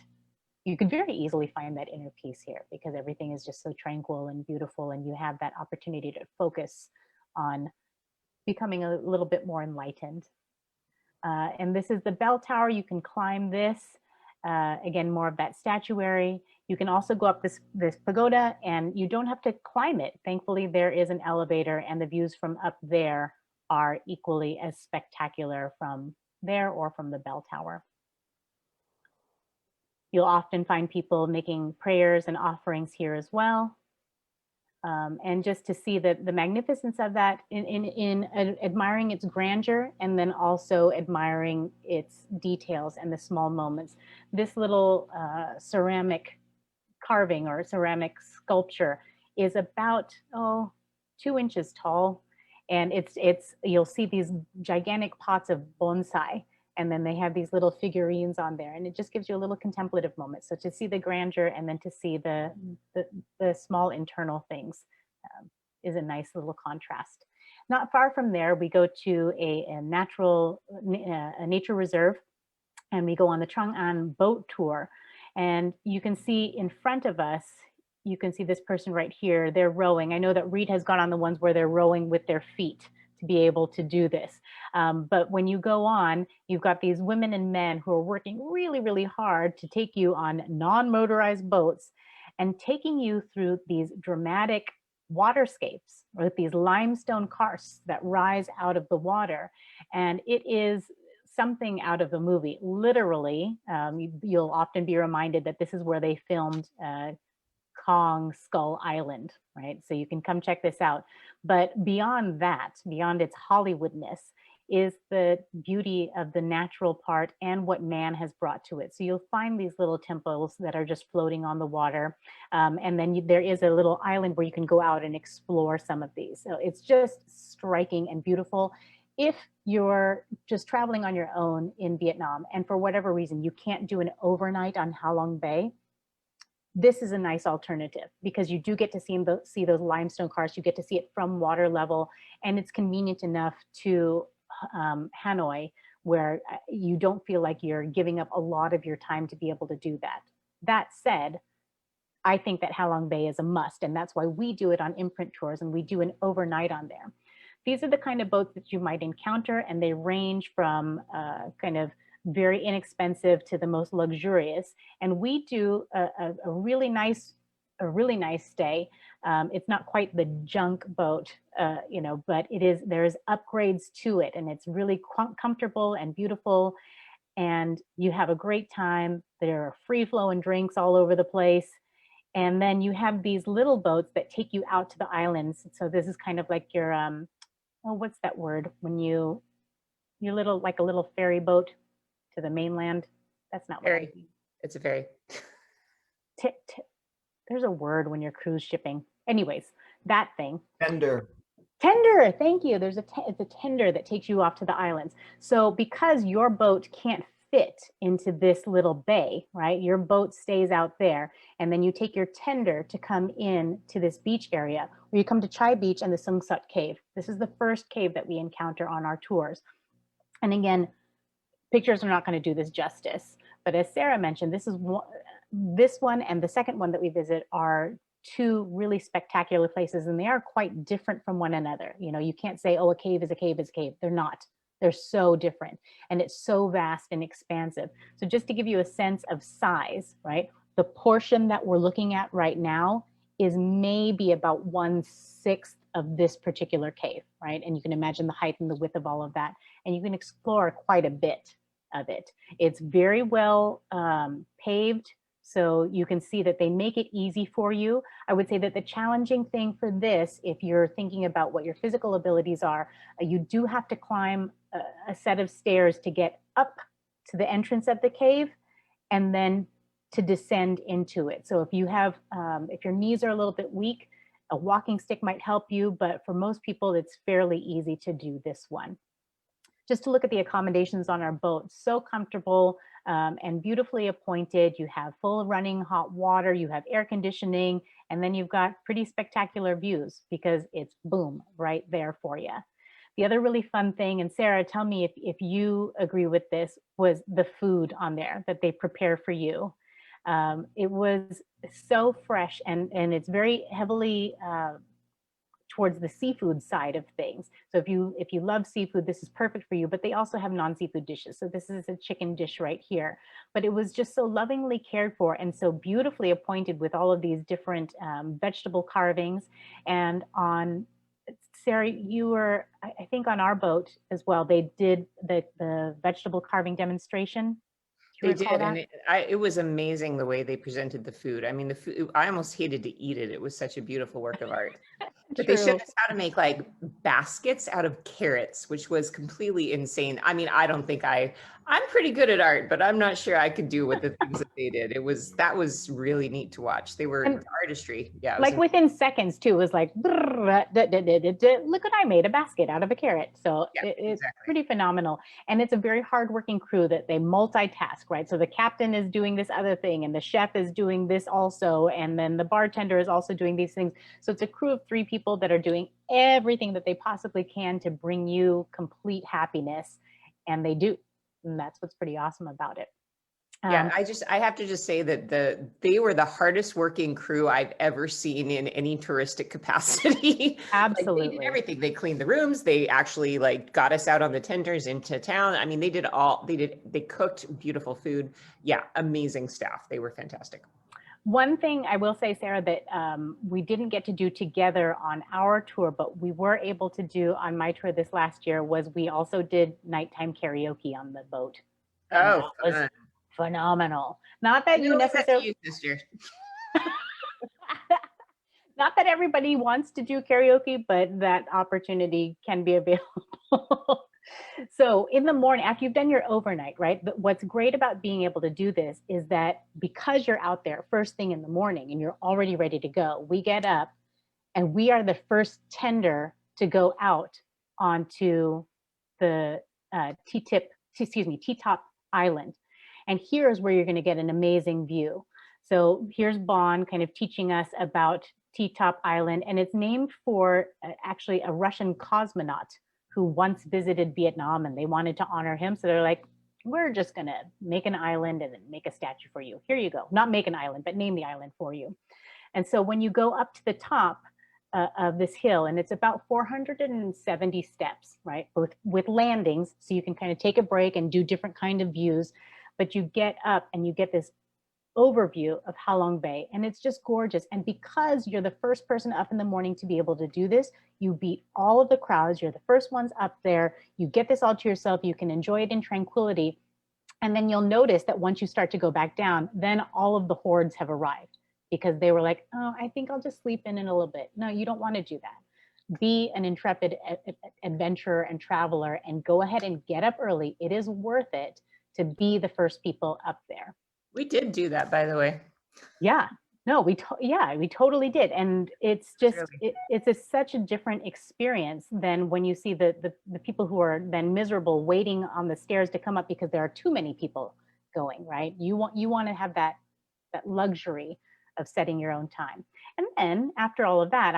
you could very easily find that inner peace here because everything is just so tranquil and beautiful, and you have that opportunity to focus on becoming a little bit more enlightened. And this is the bell tower. You can climb this. Again, more of that statuary. You can also go up this pagoda, and you don't have to climb it. Thankfully, there is an elevator, and the views from up there are equally as spectacular from there or from the bell tower. You'll often find people making prayers and offerings here as well. And just to see the magnificence of that in admiring its grandeur, and then also admiring its details and the small moments. This little ceramic carving or ceramic sculpture is about 2 inches tall, and you'll see these gigantic pots of bonsai, and then they have these little figurines on there, and it just gives you a little contemplative moment. So to see the grandeur and then to see the small internal things is a nice little contrast. Not far from there, we go to a nature reserve, and we go on the Chang'an boat tour. And you can see in front of us, you can see this person right here, they're rowing. I know that Reed has gone on the ones where they're rowing with their feet to be able to do this. But when you go on, you've got these women and men who are working really, really hard to take you on non-motorized boats and taking you through these dramatic waterscapes with these limestone karsts that rise out of the water. And it is something out of a movie. Literally, you'll often be reminded that this is where they filmed Kong Skull Island, right? So you can come check this out. But beyond that, beyond its Hollywoodness, is the beauty of the natural part and what man has brought to it. So you'll find these little temples that are just floating on the water. And then there is a little island where you can go out and explore some of these. So it's just striking and beautiful. If you're just traveling on your own in Vietnam, and for whatever reason, you can't do an overnight on Ha Long Bay, this is a nice alternative because you do get to see those limestone karsts. You get to see it from water level, and it's convenient enough to Hanoi where you don't feel like you're giving up a lot of your time to be able to do that. That said, I think that Ha Long Bay is a must, and that's why we do it on imprint tours, and we do an overnight on there. These are the kind of boats that you might encounter, and they range from kind of very inexpensive to the most luxurious. And we do a really nice stay. It's not quite the junk boat, but there's upgrades to it, and it's really comfortable and beautiful, and you have a great time. There are free flowing drinks all over the place. And then you have these little boats that take you out to the islands. So this is kind of like your, what's that word? When your little, like a little ferry boat to the mainland. That's not Ferry. what I mean. It's a ferry. There's a word when you're cruise shipping. Anyways, that thing. Tender. Tender, thank you. There's it's a tender that takes you off to the islands. So because your boat can't fit into this little bay, right? Your boat stays out there, and then you take your tender to come in to this beach area where you come to Chai Beach and the Sungsut Cave. This is the first cave that we encounter on our tours. And again, pictures are not going to do this justice, but as Sarah mentioned, this one and the second one that we visit are two really spectacular places, and they are quite different from one another. You know, you can't say, oh, a cave is a cave is a cave. They're not. They're so different, and it's so vast and expansive. So just to give you a sense of size, right? The portion that we're looking at right now is maybe about 1/6 of this particular cave, right? And you can imagine the height and the width of all of that, and you can explore quite a bit of it. It's very well paved, so you can see that they make it easy for you. I would say that the challenging thing for this, if you're thinking about what your physical abilities are, you do have to climb a set of stairs to get up to the entrance of the cave and then to descend into it. So if you have, if your knees are a little bit weak, a walking stick might help you, but for most people, it's fairly easy to do this one. Just to look at the accommodations on our boat, so comfortable and beautifully appointed. You have full running hot water, you have air conditioning, and then you've got pretty spectacular views because it's boom, right there for you. The other really fun thing, and Sarah, tell me if you agree with this, was the food on there that they prepare for you. It was so fresh, and it's very heavily towards the seafood side of things. So if you love seafood, this is perfect for you, but they also have non-seafood dishes. So this is a chicken dish right here, but it was just so lovingly cared for and so beautifully appointed with all of these different vegetable carvings. And on, Sarah, you were, I think on our boat as well, they did the vegetable carving demonstration. They did, and it was amazing the way they presented the food. I mean, the food, I almost hated to eat it. It was such a beautiful work of art. But they showed us how to make like baskets out of carrots, which was completely insane. I mean, I don't think I'm pretty good at art, but I'm not sure I could do what the things that they did. That was really neat to watch. They were artistry. Yeah. Like within seconds too, it was like, look what I made, a basket out of a carrot. So yeah, it's pretty phenomenal. And it's a very hardworking crew that they multitask, right? So the captain is doing this other thing and the chef is doing this also. And then the bartender is also doing these things. So it's a crew of 3 people that are doing everything that they possibly can to bring you complete happiness. And they do. And that's what's pretty awesome about it. Yeah, I have to just say that they were the hardest working crew I've ever seen in any touristic capacity. Absolutely. Like they did everything. They cleaned the rooms. They actually like got us out on the tenders into town. I mean, they cooked beautiful food. Yeah, amazing staff. They were fantastic. One thing I will say, Sarah, that we didn't get to do together on our tour, but we were able to do on my tour this last year was we also did nighttime karaoke on the boat. Oh, was phenomenal. Not that you necessarily this year. Not that everybody wants to do karaoke, but that opportunity can be available. So in the morning, after you've done your overnight, right? But what's great about being able to do this is that because you're out there first thing in the morning and you're already ready to go, we get up and we are the first tender to go out onto the T-Top Island. And here's where you're going to get an amazing view. So here's Bon kind of teaching us about T-Top Island, and it's named for actually a Russian cosmonaut who once visited Vietnam, and they wanted to honor him. So they're like, we're just going to make an island and then make a statue for you. Here you go. Not make an island, but name the island for you. And so when you go up to the top of this hill, and it's about 470 steps, right? Both with landings, so you can kind of take a break and do different kind of views, but you get up and you get this overview of Halong Bay, and it's just gorgeous. And because you're the first person up in the morning to be able to do this, you beat all of the crowds. You're the first ones up there. You get this all to yourself. You can enjoy it in tranquility. And then you'll notice that once you start to go back down, then all of the hordes have arrived because they were like, oh, I think I'll just sleep in a little bit. No, you don't want to do that. Be an intrepid adventurer and traveler and go ahead and get up early. It is worth it to be the first people up there. We did do that, by the way. Yeah. No, yeah, we totally did. And it's just, Really. such a different experience than when you see the people who are then miserable waiting on the stairs to come up because there are too many people going, right? You want to have that luxury of setting your own time. And then after all of that,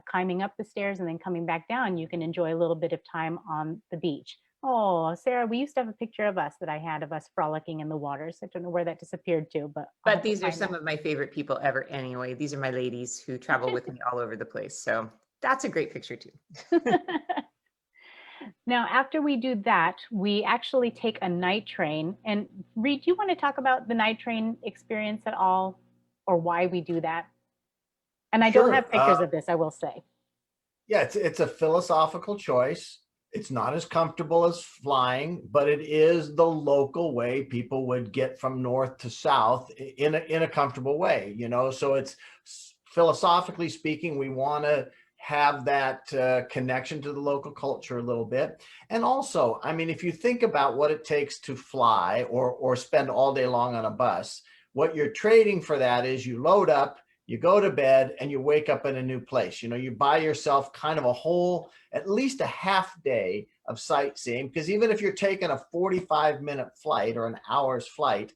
climbing up the stairs and then coming back down, you can enjoy a little bit of time on the beach. Oh, Sarah, we used to have a picture of us that I had of us frolicking in the waters. I don't know where that disappeared to, but I'll But have to these are find some that. of my favorite people ever anyway. These are my ladies who travel with me all over the place. So that's a great picture too. Now, after we do that, we actually take a night train. And Reed, do you want to talk about the night train experience at all, or why we do that? And I don't Sure. have pictures of this, I will say. Yeah, it's a philosophical choice. It's not as comfortable as flying, but it is the local way people would get from north to south in a comfortable way, you know. So it's, philosophically speaking, we want to have that connection to the local culture a little bit. And also, I mean, if you think about what it takes to fly or spend all day long on a bus, what you're trading for that is you load up, you go to bed, and you wake up in a new place. You know, you buy yourself kind of a whole, at least a half day of sightseeing, because even if you're taking a 45-minute flight or an hour's flight,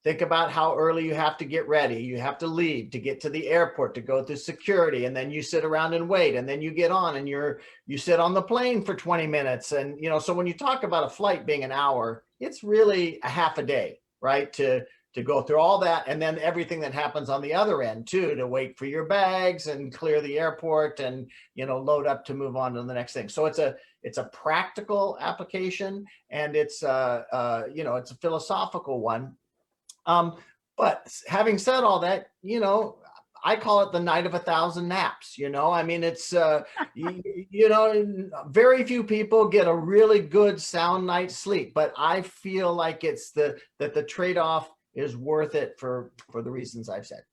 think about how early you have to get ready. You have to leave to get to the airport, to go through security, and then you sit around and wait, and then you get on and you sit on the plane for 20 minutes. And, you know, so when you talk about a flight being an hour, it's really a half a day, right? To go through all that, and then everything that happens on the other end too, to wait for your bags and clear the airport and, you know, load up to move on to the next thing. So it's a practical application, and it's you know, it's a philosophical one. But having said all that, you know, I call it the night of 1,000 naps. You know, I mean, it's you know, very few people get a really good sound night's sleep, but I feel like it's that the trade-off is worth it for the reasons I've said.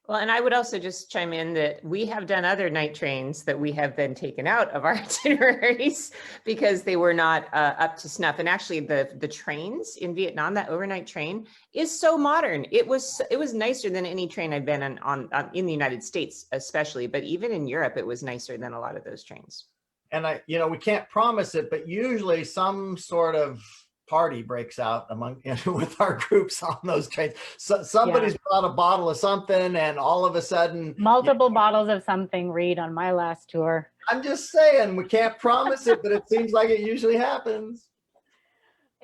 Well, and I would also just chime in that we have done other night trains that we have been taken out of our itineraries because they were not up to snuff. And actually, the trains in Vietnam, that overnight train, is so modern. It was nicer than any train I've been on in the United States, especially. But even in Europe, it was nicer than a lot of those trains. And you know, we can't promise it, but usually some sort of party breaks out among with our groups on those trains. So somebody's brought a bottle of something, and all of a sudden, multiple bottles of something, Reed, on my last tour. I'm just saying, we can't promise it, but it seems like it usually happens.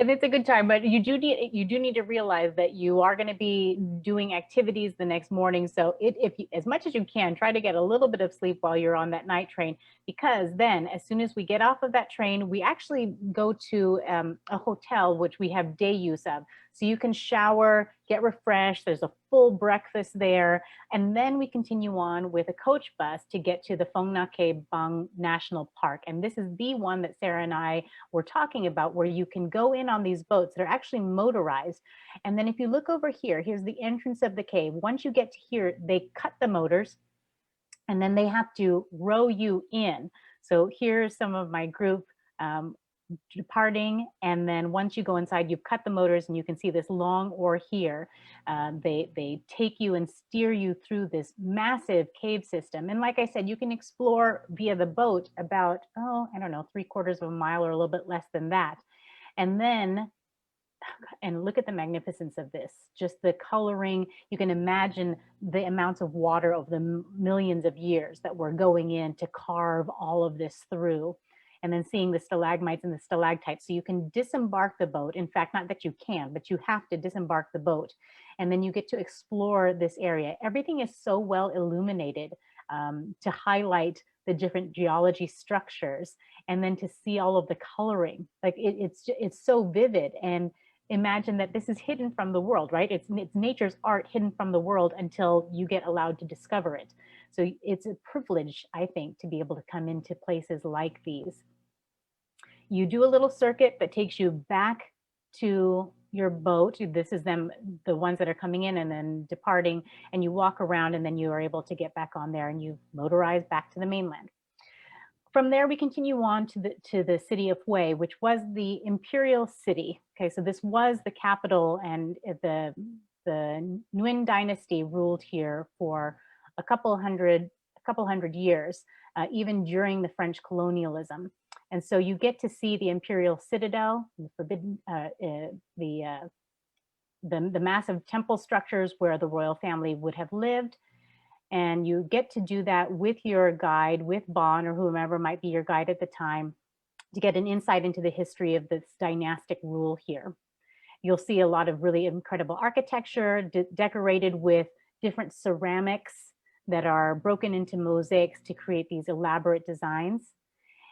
And it's a good time, but you do need to realize that you are going to be doing activities the next morning. So if you, as much as you can, try to get a little bit of sleep while you're on that night train, because then as soon as we get off of that train, we actually go to a hotel, which we have day use of. So you can shower, get refreshed. There's a full breakfast there. And then we continue on with a coach bus to get to the Phong Nha Ke Bang National Park. And this is the one that Sarah and I were talking about, where you can go in on these boats that are actually motorized. And then if you look over here, here's the entrance of the cave. Once you get to here, they cut the motors and then they have to row you in. So here's some of my group departing, and then once you go inside, you've cut the motors and you can see this long oar here. They take you and steer you through this massive cave system. And like I said, you can explore via the boat about, I don't know, 3/4 of a mile or a little bit less than that. And then, and look at the magnificence of this, just the coloring. You can imagine the amounts of water over the millions of years that were going in to carve all of this through. And then seeing the stalagmites and the stalactites. So you can disembark the boat. In fact, not that you can, but you have to disembark the boat. And then you get to explore this area. Everything is so well illuminated to highlight the different geology structures, and then to see all of the coloring. Like it's so vivid. And imagine that this is hidden from the world, right? It's nature's art hidden from the world until you get allowed to discover it. So it's a privilege, I think, to be able to come into places like these. You do a little circuit that takes you back to your boat. This is them, the ones that are coming in and then departing, and you walk around, and then you are able to get back on there and you motorize back to the mainland. From there, we continue on to the city of Hue, which was the imperial city. Okay, so this was the capital and the the Nguyen dynasty ruled here for a couple hundred years, even during the French colonialism. And so you get to see the imperial citadel, the forbidden, the massive temple structures where the royal family would have lived. And you get to do that with your guide, with Bon or whomever might be your guide at the time, to get an insight into the history of this dynastic rule here. You'll see a lot of really incredible architecture decorated with different ceramics that are broken into mosaics to create these elaborate designs.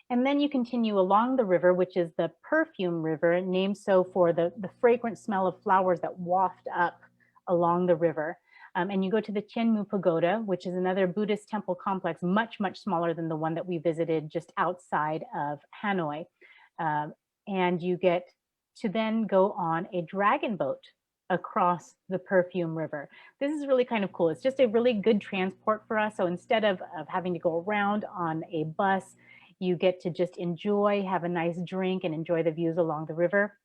And then you continue along the river, which is the Perfume River, named so for the fragrant smell of flowers that waft up along the river. And you go to the Tianmu Pagoda, which is another Buddhist temple complex, much, much smaller than the one that we visited just outside of Hanoi. And you get to then go on a dragon boat across the Perfume River. This is really kind of cool. It's just a really good transport for us. So instead of having to go around on a bus, you get to just enjoy, have a nice drink, and enjoy the views along the river.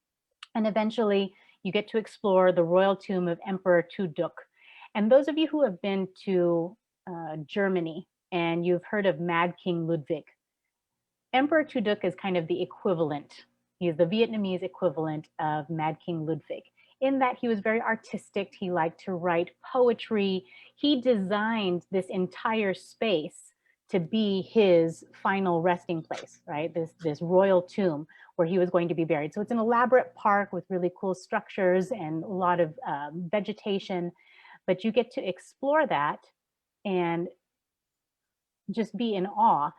And eventually, you get to explore the royal tomb of Emperor Tuduk. And those of you who have been to Germany and you've heard of Mad King Ludwig, Emperor Tuduk is kind of the equivalent. He is the Vietnamese equivalent of Mad King Ludwig, in that he was very artistic. He liked to write poetry. He designed this entire space to be his final resting place, right? This royal tomb where he was going to be buried. So it's an elaborate park with really cool structures and a lot of vegetation, but you get to explore that and just be in awe.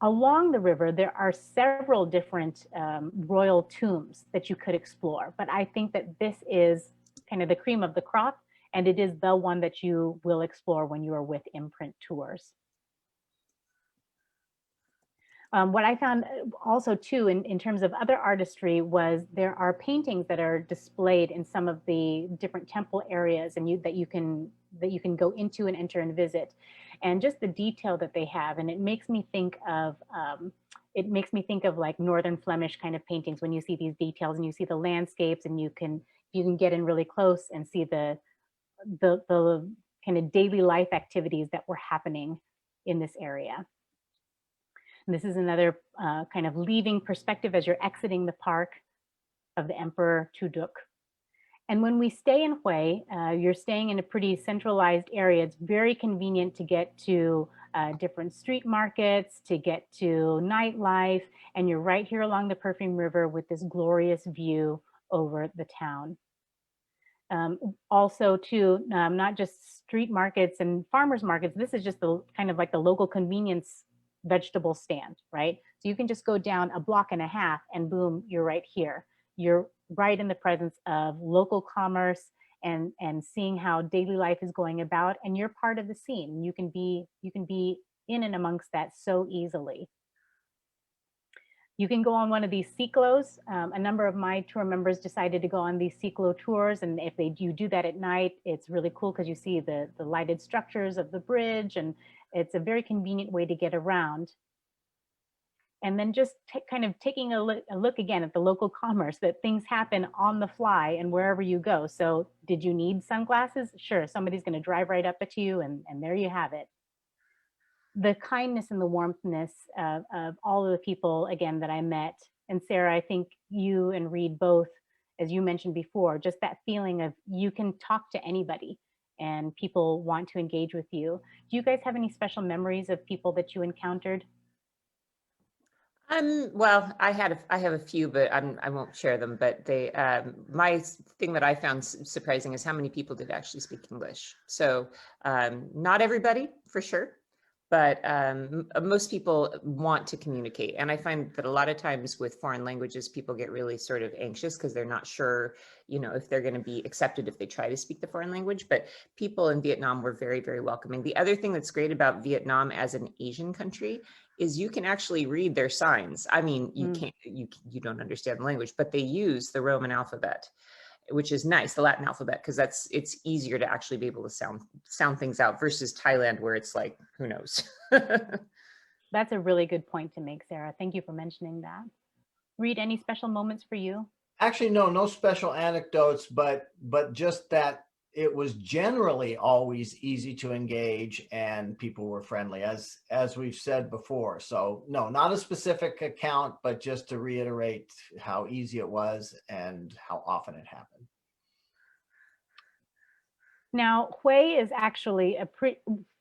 Along the river, there are several different royal tombs that you could explore, but I think that this is kind of the cream of the crop, and it is the one that you will explore when you are with Imprint Tours. What I found also too in terms of other artistry was there are paintings that are displayed in some of the different temple areas and that you can go into and enter and visit, and just the detail that they have. And it makes me think of like Northern Flemish kind of paintings when you see these details and you see the landscapes, and you can get in really close and see the kind of daily life activities that were happening in this area. And this is another kind of leaving perspective as you're exiting the park of the Emperor Tuduk. And when we stay in Hue, you're staying in a pretty centralized area. It's very convenient to get to different street markets, to get to nightlife, and you're right here along the Perfume River with this glorious view over the town. Also too, not just street markets and farmers markets, this is just the kind of like the local convenience vegetable stand, right? So you can just go down a block and a half and boom, you're right here. You're right in the presence of local commerce and seeing how daily life is going about, and you're part of the scene. You can be in and amongst that so easily. You can go on one of these cyclos. A number of my tour members decided to go on these cyclo tours, and if you do that at night, it's really cool because you see the lighted structures of the bridge, and it's a very convenient way to get around. And then just kind of taking a look again at the local commerce, that things happen on the fly and wherever you go. So did you need sunglasses? Sure, somebody's going to drive right up to you, and there you have it. The kindness and the warmthness of all of the people, again, that I met. And Sarah, I think you and Reed both, as you mentioned before, just that feeling of you can talk to anybody and people want to engage with you. Do you guys have any special memories of people that you encountered? Well, I have a few, but I won't share them. But they, my thing that I found surprising is how many people did actually speak English. So not everybody, for sure, but most people want to communicate. And I find that a lot of times with foreign languages, people get really sort of anxious because they're not sure, if they're going to be accepted if they try to speak the foreign language. But people in Vietnam were very, very welcoming. The other thing that's great about Vietnam as an Asian country is you can actually read their signs. I mean, you don't understand the language, but they use the Roman alphabet, which is nice, the Latin alphabet, because it's easier to actually be able to sound things out versus Thailand, where it's like, who knows? That's a really good point to make, Sarah. Thank you for mentioning that. Reed, any special moments for you? Actually, no special anecdotes, but just that it was generally always easy to engage and people were friendly, as we've said before. So no, not a specific account, but just to reiterate how easy it was and how often it happened. Now, Hue is actually a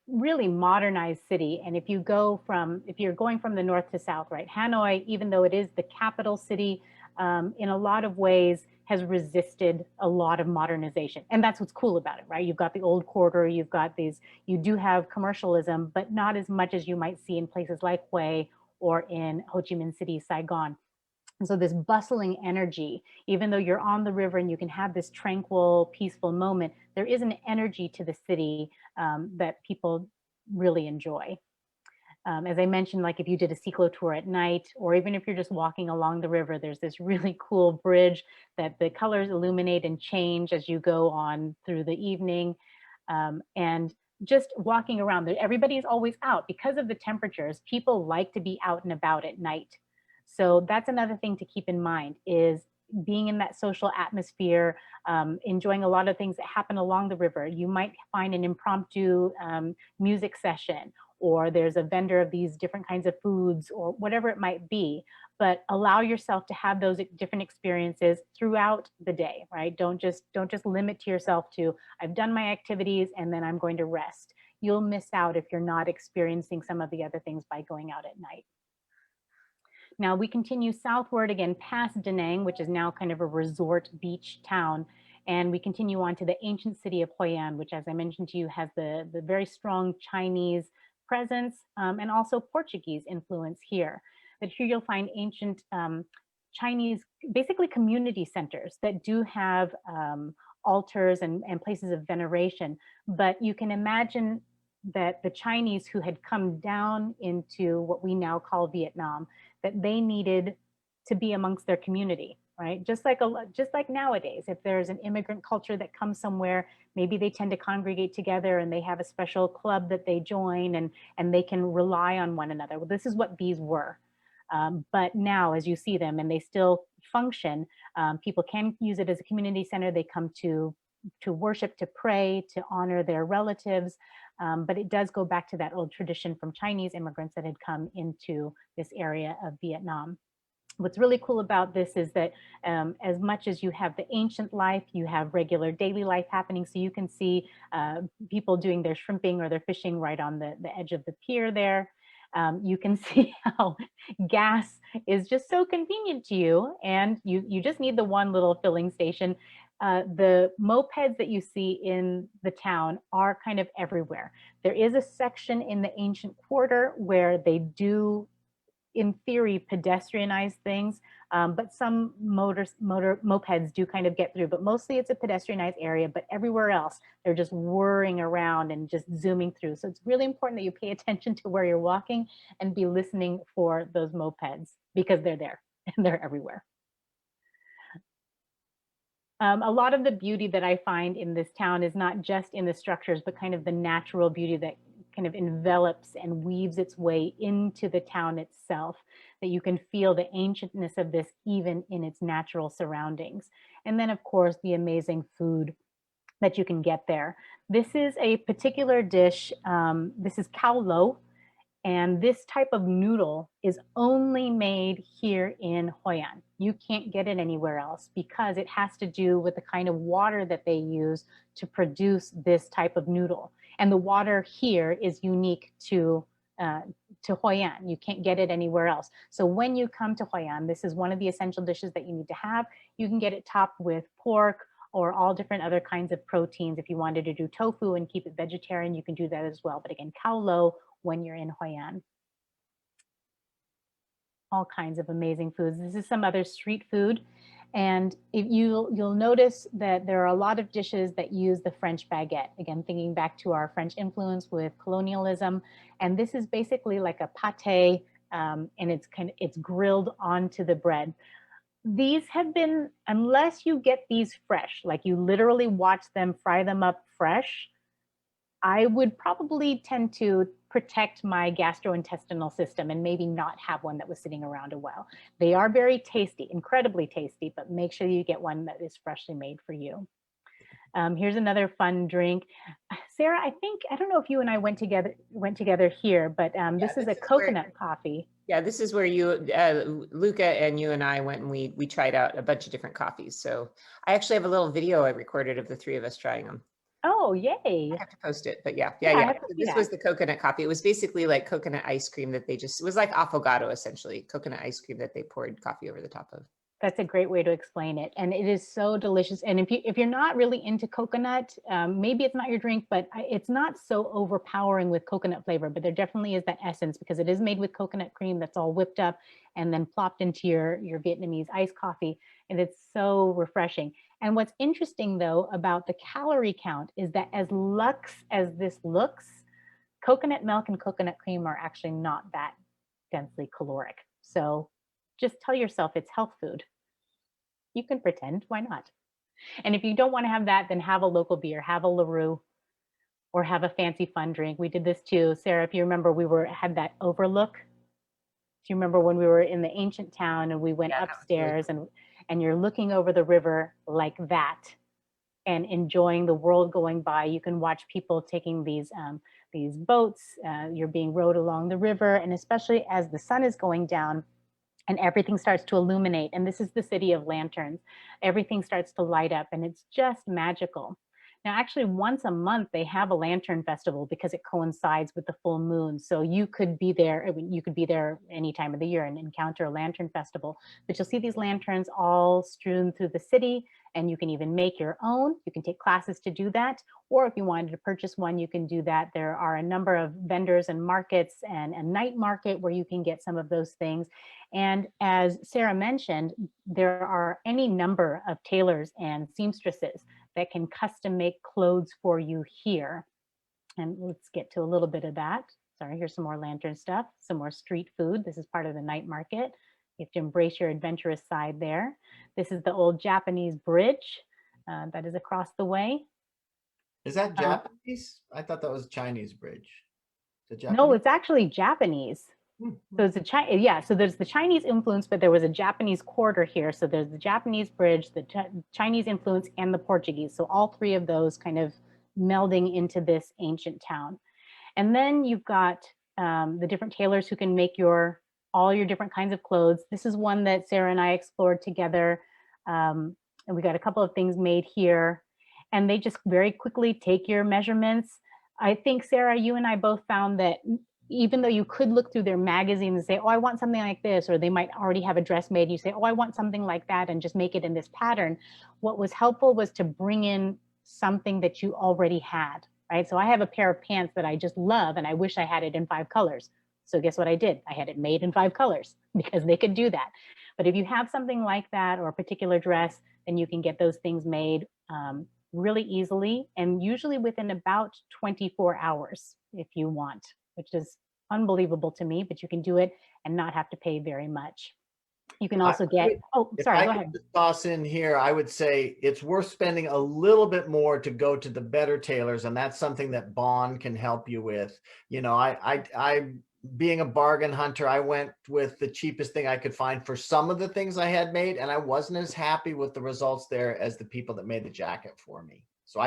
really modernized city. And if you're going from the north to south, right, Hanoi, even though it is the capital city, in a lot of ways has resisted a lot of modernization. And that's what's cool about it, right? You've got the old quarter, you do have commercialism, but not as much as you might see in places like Hue or in Ho Chi Minh City, Saigon. And so this bustling energy, even though you're on the river and you can have this tranquil, peaceful moment, there is an energy to the city that people really enjoy. As I mentioned, like if you did a cyclotour at night, or even if you're just walking along the river, there's this really cool bridge that the colors illuminate and change as you go on through the evening. And just walking around there, everybody is always out because of the temperatures. People like to be out and about at night. So that's another thing to keep in mind, is being in that social atmosphere, enjoying a lot of things that happen along the river. You might find an impromptu music session, or there's a vendor of these different kinds of foods, or whatever it might be. But allow yourself to have those different experiences throughout the day, right? Don't just limit to yourself to, I've done my activities and then I'm going to rest. You'll miss out if you're not experiencing some of the other things by going out at night. Now we continue southward again past Da Nang, which is now kind of a resort beach town. And we continue on to the ancient city of Hoi An, which, as I mentioned to you, has the very strong Chinese presence and also Portuguese influence here. But here you'll find ancient Chinese, basically community centers that do have altars and places of veneration. But you can imagine that the Chinese who had come down into what we now call Vietnam, that they needed to be amongst their community, right? Just like nowadays, if there's an immigrant culture that comes somewhere, maybe they tend to congregate together and they have a special club that they join and they can rely on one another. Well, this is what these were. But now, as you see them and they still function, people can use it as a community center. They come to worship, to pray, to honor their relatives. But it does go back to that old tradition from Chinese immigrants that had come into this area of Vietnam. What's really cool about this is that as much as you have the ancient life, you have regular daily life happening. So you can see people doing their shrimping or their fishing right on the edge of the pier there. You can see how gas is just so convenient to you, and you just need the one little filling station. The mopeds that you see in the town are kind of everywhere. There is a section in the ancient quarter where they do, in theory, pedestrianize things, but some mopeds do kind of get through, but mostly it's a pedestrianized area, but everywhere else, they're just whirring around and just zooming through. So it's really important that you pay attention to where you're walking and be listening for those mopeds, because they're there and they're everywhere. A lot of the beauty that I find in this town is not just in the structures, but kind of the natural beauty that kind of envelops and weaves its way into the town itself, that you can feel the ancientness of this even in its natural surroundings. And then, of course, the amazing food that you can get there. This is a particular dish. This is khao lo. And this type of noodle is only made here in Hoi An. You can't get it anywhere else because it has to do with the kind of water that they use to produce this type of noodle. And the water here is unique to Hoi An. You can't get it anywhere else. So when you come to Hoi An, this is one of the essential dishes that you need to have. You can get it topped with pork or all different other kinds of proteins. If you wanted to do tofu and keep it vegetarian, you can do that as well. But again, khao lo when you're in Hoi An. All kinds of amazing foods. This is some other street food. And if you'll notice that there are a lot of dishes that use the French baguette. Again, thinking back to our French influence with colonialism. And this is basically like a pate, and it's grilled onto the bread. These have been, unless you get these fresh, like you literally watch them fry them up fresh, I would probably tend to protect my gastrointestinal system and maybe not have one that was sitting around a while. They are very tasty, incredibly tasty, but make sure you get one that is freshly made for you. Here's another fun drink. Sarah, I don't know if you and I went together here, but this is a coconut coffee. Yeah, this is where you, Luca and you and I went and we tried out a bunch of different coffees. So I actually have a little video I recorded of the three of us trying them. Oh, yay. I have to post it, but yeah. I have to see This that. was the coconut coffee. It was basically like coconut ice cream that it was like affogato essentially, coconut ice cream that they poured coffee over the top of. That's a great way to explain it. And it is so delicious. And if you're not really into coconut, maybe it's not your drink, but it's not so overpowering with coconut flavor, but there definitely is that essence because it is made with coconut cream that's all whipped up and then plopped into your Vietnamese iced coffee. And it's so refreshing. And what's interesting though about the calorie count is that as luxe as this looks, coconut milk and coconut cream are actually not that densely caloric. So just tell yourself it's health food. You can pretend, why not? And if you don't want to have that, then have a local beer, have a LaRue, or have a fancy fun drink. We did this too. Sarah, if you remember, had that overlook. Do you remember when we were in the ancient town and we went upstairs and you're looking over the river like that and enjoying the world going by? You can watch people taking these boats. You're being rowed along the river, and especially as the sun is going down, and everything starts to illuminate. And this is the city of lanterns. Everything starts to light up and it's just magical. Now, actually once a month, they have a lantern festival because it coincides with the full moon. So you could be there, any time of the year and encounter a lantern festival, but you'll see these lanterns all strewn through the city, and you can even make your own. You can take classes to do that. Or if you wanted to purchase one, you can do that. There are a number of vendors and markets and a night market where you can get some of those things. And as Sarah mentioned, there are any number of tailors and seamstresses that can custom make clothes for you here. And let's get to a little bit of that. Sorry, here's some more lantern stuff, some more street food. This is part of the night market. You have to embrace your adventurous side there. This is the old Japanese bridge that is across the way. Is that Japanese? I thought that was Chinese bridge. No, it's actually Japanese. So it's so there's the Chinese influence, but there was a Japanese quarter here. So there's the Japanese bridge, the Chinese influence, and the Portuguese. So all three of those kind of melding into this ancient town. And then you've got the different tailors who can make all your different kinds of clothes. This is one that Sarah and I explored together. And we got a couple of things made here. And they just very quickly take your measurements. I think, Sarah, you and I both found that even though you could look through their magazines and say, oh, I want something like this, or they might already have a dress made, you say, oh, I want something like that, and just make it in this pattern. What was helpful was to bring in something that you already had, right? So I have a pair of pants that I just love, and I wish I had it in 5 colors. So guess what I did? I had it made in 5 colors because they could do that. But if you have something like that or a particular dress, then you can get those things made really easily, and usually within about 24 hours if you want, which is unbelievable to me, but you can do it and not have to pay very much. You can also go ahead. Toss in here, I would say it's worth spending a little bit more to go to the better tailors, and that's something that Bond can help you with. You know, I being a bargain hunter, I went with the cheapest thing I could find for some of the things I had made, and I wasn't as happy with the results there as the people that made the jacket for me. So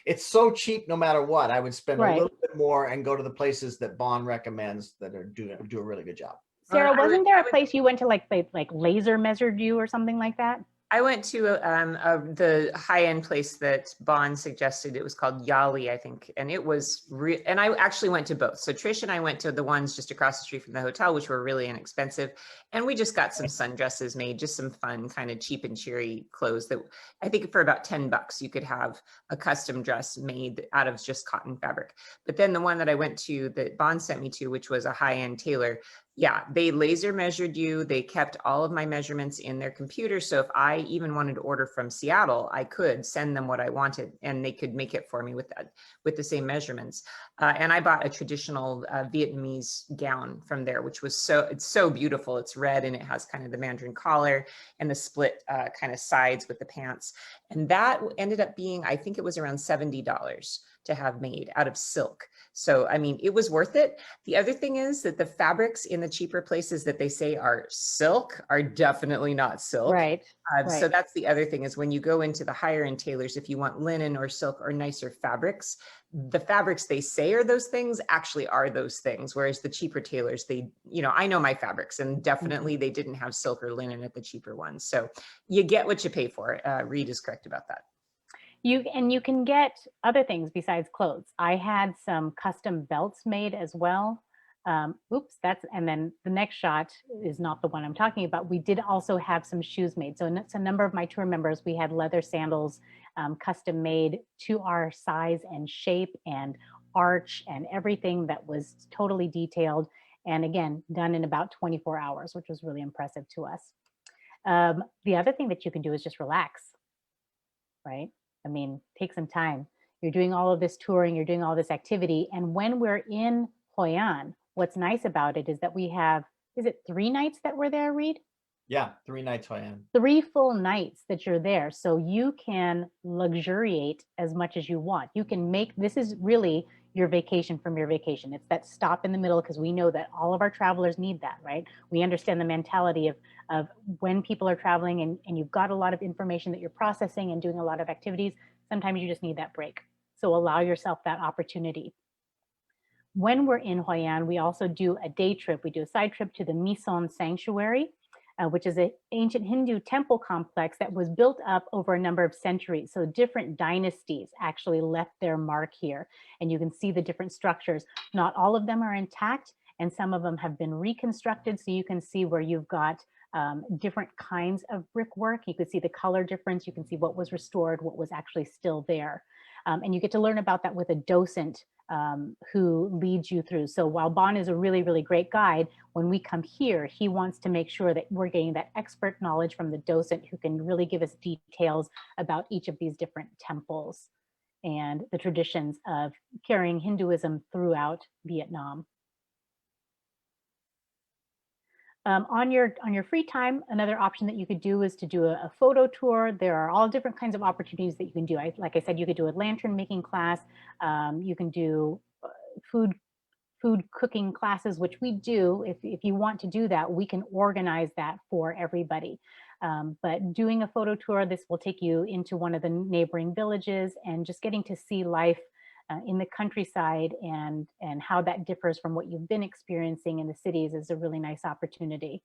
it's so cheap no matter what. I would spend a little bit more and go to the places that Bond recommends that do a really good job. Sarah, wasn't there a place you went to like laser measured you or something like that? I went to the high-end place that Bond suggested. It was called Yali, I think, and it was and I actually went to both. So Trish and I went to the ones just across the street from the hotel, which were really inexpensive, and we just got some sundresses made, just some fun, kind of cheap and cheery clothes that I think for about $10 you could have a custom dress made out of just cotton fabric. But then the one that I went to that Bond sent me to, which was a high-end tailor, yeah, they laser measured you. They kept all of my measurements in their computer. So if I even wanted to order from Seattle, I could send them what I wanted and they could make it for me with the same measurements. And I bought a traditional Vietnamese gown from there, which was it's so beautiful. It's red and it has kind of the mandarin collar and the split kind of sides with the pants. And that ended up being, I think it was around $70 to have made out of silk. So, I mean, it was worth it. The other thing is that the fabrics in the cheaper places that they say are silk are definitely not silk. Right. So that's the other thing, is when you go into the higher end tailors, if you want linen or silk or nicer fabrics, the fabrics they say are those things actually are those things. Whereas the cheaper tailors, they, I know my fabrics, and definitely they didn't have silk or linen at the cheaper ones. So you get what you pay for. Reed is correct about that. You can get other things besides clothes. I had some custom belts made as well. And then the next shot is not the one I'm talking about. We did also have some shoes made. So a number of my tour members, we had leather sandals custom made to our size and shape and arch and everything that was totally detailed. And again, done in about 24 hours, which was really impressive to us. The other thing that you can do is just relax, right? I mean, take some time. You're doing all of this touring, you're doing all this activity. And when we're in Hoi An, what's nice about it is that we have, is it 3 nights that we're there, Reed? Yeah, 3 nights Hoi An. 3 full nights that you're there. So you can luxuriate as much as you want. You can make, this is really your vacation from your vacation. It's that stop in the middle, because we know that all of our travelers need that, right? We understand the mentality of when people are traveling and you've got a lot of information that you're processing and doing a lot of activities. Sometimes you just need that break. So allow yourself that opportunity. When we're in Hoi An, we also do a day trip. We do a side trip to the Mison Sanctuary, which is an ancient Hindu temple complex that was built up over a number of centuries. So different dynasties actually left their mark here. And you can see the different structures. Not all of them are intact, and some of them have been reconstructed. So you can see where you've got different kinds of brickwork. You can see the color difference. You can see what was restored, what was actually still there. And you get to learn about that with a docent who leads you through. So while Bon is a really, really great guide, when we come here, he wants to make sure that we're getting that expert knowledge from the docent who can really give us details about each of these different temples and the traditions of carrying Hinduism throughout Vietnam. On your free time, another option that you could do is to do a photo tour. There are all different kinds of opportunities that you can do. Like I said, you could do a lantern making class. You can do food cooking classes, which we do. If you want to do that, we can organize that for everybody. But doing a photo tour, this will take you into one of the neighboring villages and just getting to see life in the countryside and how that differs from what you've been experiencing in the cities is a really nice opportunity.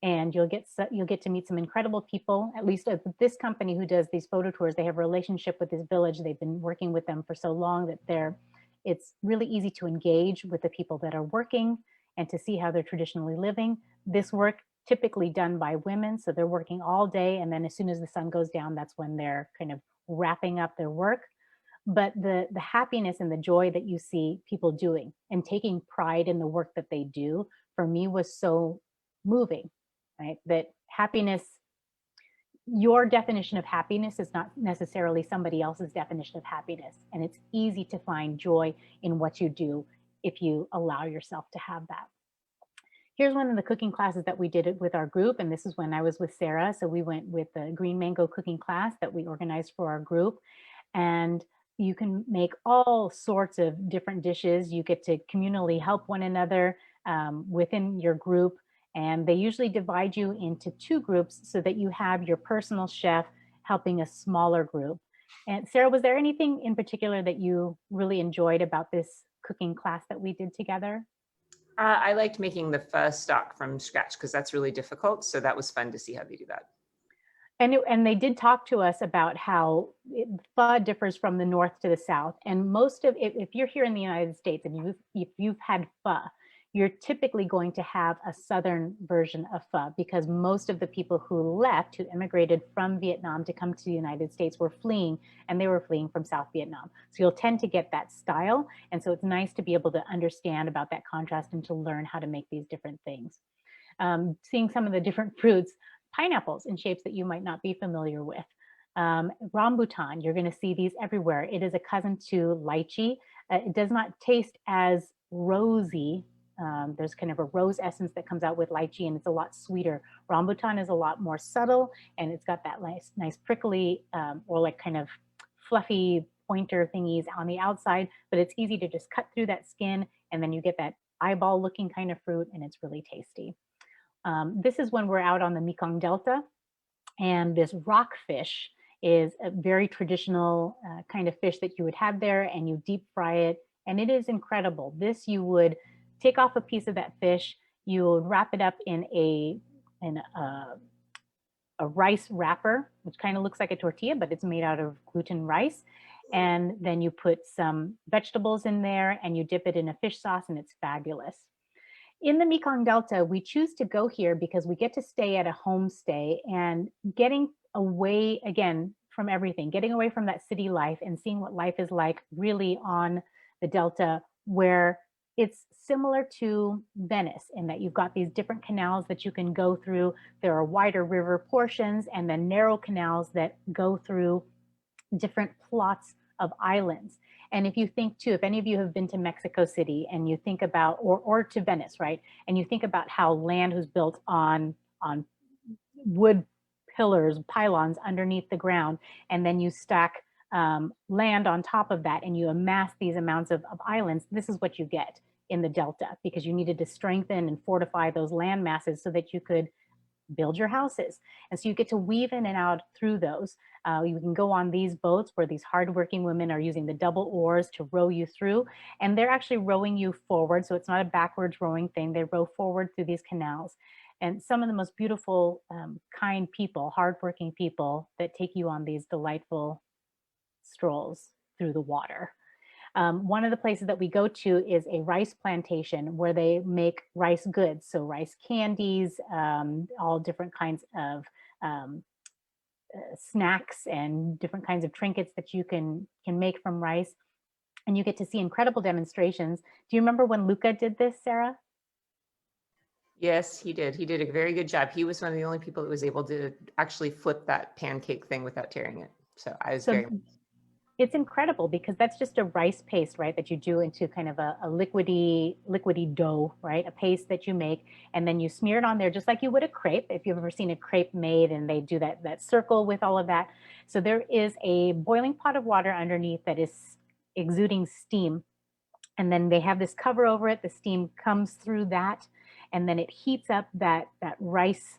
And you'll get to meet some incredible people. At least this company who does these photo tours, they have a relationship with this village. They've been working with them for so long that it's really easy to engage with the people that are working and to see how they're traditionally living. This work typically done by women, so they're working all day, and then as soon as the sun goes down, that's when they're kind of wrapping up their work. But the happiness and the joy that you see people doing and taking pride in the work that they do, for me, was so moving, right? That happiness, your definition of happiness is not necessarily somebody else's definition of happiness. And it's easy to find joy in what you do if you allow yourself to have that. Here's one of the cooking classes that we did with our group. And this is when I was with Sarah. So we went with the green mango cooking class that we organized for our group. And you can make all sorts of different dishes. You get to communally help one another within your group. And they usually divide you into 2 groups so that you have your personal chef helping a smaller group. And Sarah, was there anything in particular that you really enjoyed about this cooking class that we did together? I liked making the pho stock from scratch because that's really difficult. So that was fun to see how they do that. And they did talk to us about how pho differs from the north to the south. And most of, if you're here in the United States and if you've had pho, you're typically going to have a southern version of pho, because most of the people who left, who immigrated from Vietnam to come to the United States, were fleeing, and they were fleeing from South Vietnam. So you'll tend to get that style. And so it's nice to be able to understand about that contrast and to learn how to make these different things. Seeing some of the different fruits, pineapples in shapes that you might not be familiar with. Rambutan, you're going to see these everywhere. It is a cousin to lychee. It does not taste as rosy There's kind of a rose essence that comes out with lychee, and it's a lot sweeter. Rambutan is a lot more subtle, and it's got that nice prickly or like kind of fluffy pointer thingies on the outside, but it's easy to just cut through that skin, and then you get that eyeball looking kind of fruit, and it's really tasty. This is when we're out on the Mekong Delta, and this rockfish is a very traditional kind of fish that you would have there, and you deep fry it, and it is incredible. This, you would take off a piece of that fish, you would wrap it up in a rice wrapper, which kind of looks like a tortilla, but it's made out of gluten rice. And then you put some vegetables in there and you dip it in a fish sauce, and it's fabulous. In the Mekong Delta, we choose to go here because we get to stay at a homestay, and getting away again from everything, getting away from that city life and seeing what life is like really on the Delta, where it's similar to Venice in that you've got these different canals that you can go through. There are wider river portions and then narrow canals that go through different plots of islands. And if you think too, if any of you have been to Mexico City and you think about, or to Venice, right? And you think about how land was built on wood pillars, pylons underneath the ground, and then you stack land on top of that, and you amass these amounts of islands, this is what you get in the Delta, because you needed to strengthen and fortify those land masses so that you could build your houses. And so you get to weave in and out through those. You can go on these boats where these hardworking women are using the double oars to row you through, and they're actually rowing you forward. So it's not a backwards rowing thing. They row forward through these canals. And some of the most beautiful, kind people, hardworking people that take you on these delightful strolls through the water. One of the places that we go to is a rice plantation where they make rice goods. So rice candies, all different kinds of snacks and different kinds of trinkets that you can make from rice. And you get to see incredible demonstrations. Do you remember when Luca did this, Sarah? Yes, he did. He did a very good job. He was one of the only people that was able to actually flip that pancake thing without tearing it. So I was very... It's incredible because that's just a rice paste, right? That you do into kind of a liquidy dough, right? A paste that you make, and then you smear it on there just like you would a crepe. If you've ever seen a crepe made and they do that circle with all of that. So there is a boiling pot of water underneath that is exuding steam. And then they have this cover over it. The steam comes through that, and then it heats up that rice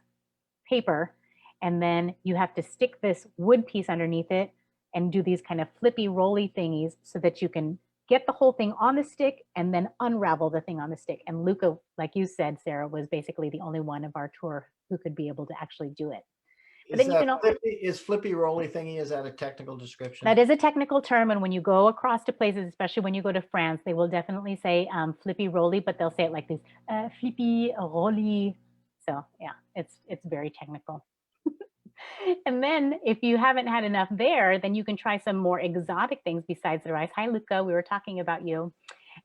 paper. And then you have to stick this wood piece underneath it and do these kind of flippy rolly thingies so that you can get the whole thing on the stick and then unravel the thing on the stick. And Luca, like you said, Sarah, was basically the only one of our tour who could be able to actually do it. But then you can is flippy rolly thingy, is that a technical description? That is a technical term, and when you go across to places, especially when you go to France, they will definitely say flippy rolly, but they'll say it like this, flippy rolly. So yeah, it's very technical. And then if you haven't had enough there, then you can try some more exotic things besides the rice. Hi, Luca, we were talking about you.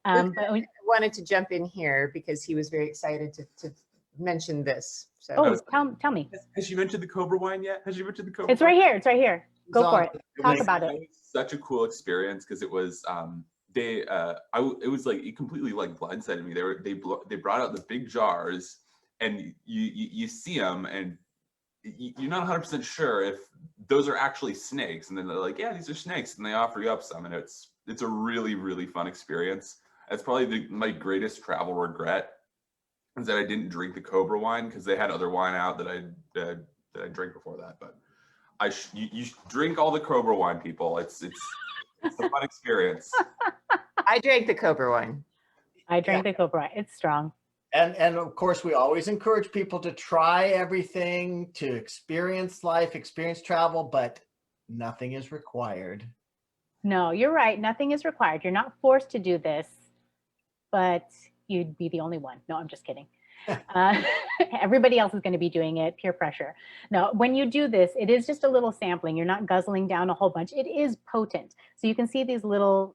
Luca wanted to jump in here because he was very excited to mention this. So tell me. Has she mentioned the Cobra wine yet? Has she mentioned the Cobra It's right here. It's right here. Go for it. Talk about it. It was such a cool experience because it was it was like it completely like blindsided me. They brought out the big jars, and you see them, and you're not 100% sure if those are actually snakes, and then they're like, yeah, these are snakes, and they offer you up some, and it's a really, really fun experience. It's probably my greatest travel regret is that I didn't drink the Cobra wine, because they had other wine out that I drank before that. But you drink all the Cobra wine, people. It's a fun experience. I drank the Cobra wine. I drank the Cobra wine. It's strong. And of course, we always encourage people to try everything, to experience life, experience travel, but nothing is required. No, you're right. Nothing is required. You're not forced to do this, but you'd be the only one. No, I'm just kidding. Everybody else is going to be doing it, peer pressure. No, when you do this, it is just a little sampling. You're not guzzling down a whole bunch. It is potent. So you can see these little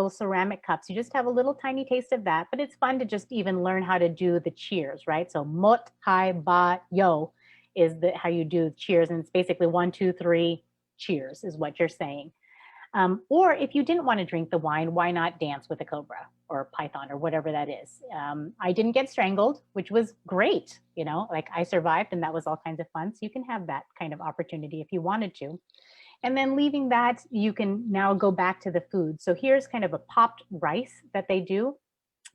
ceramic cups. You just have a little tiny taste of that, but it's fun to just even learn how to do the cheers, right? So mot, hai, ba, yo is how you do cheers. And it's basically 1, 2, 3 cheers is what you're saying. Or if you didn't want to drink the wine, why not dance with a cobra or python or whatever that is? I didn't get strangled, which was great. You know, like I survived and that was all kinds of fun. So you can have that kind of opportunity if you wanted to. And then leaving that, you can now go back to the food. So here's kind of a popped rice that they do,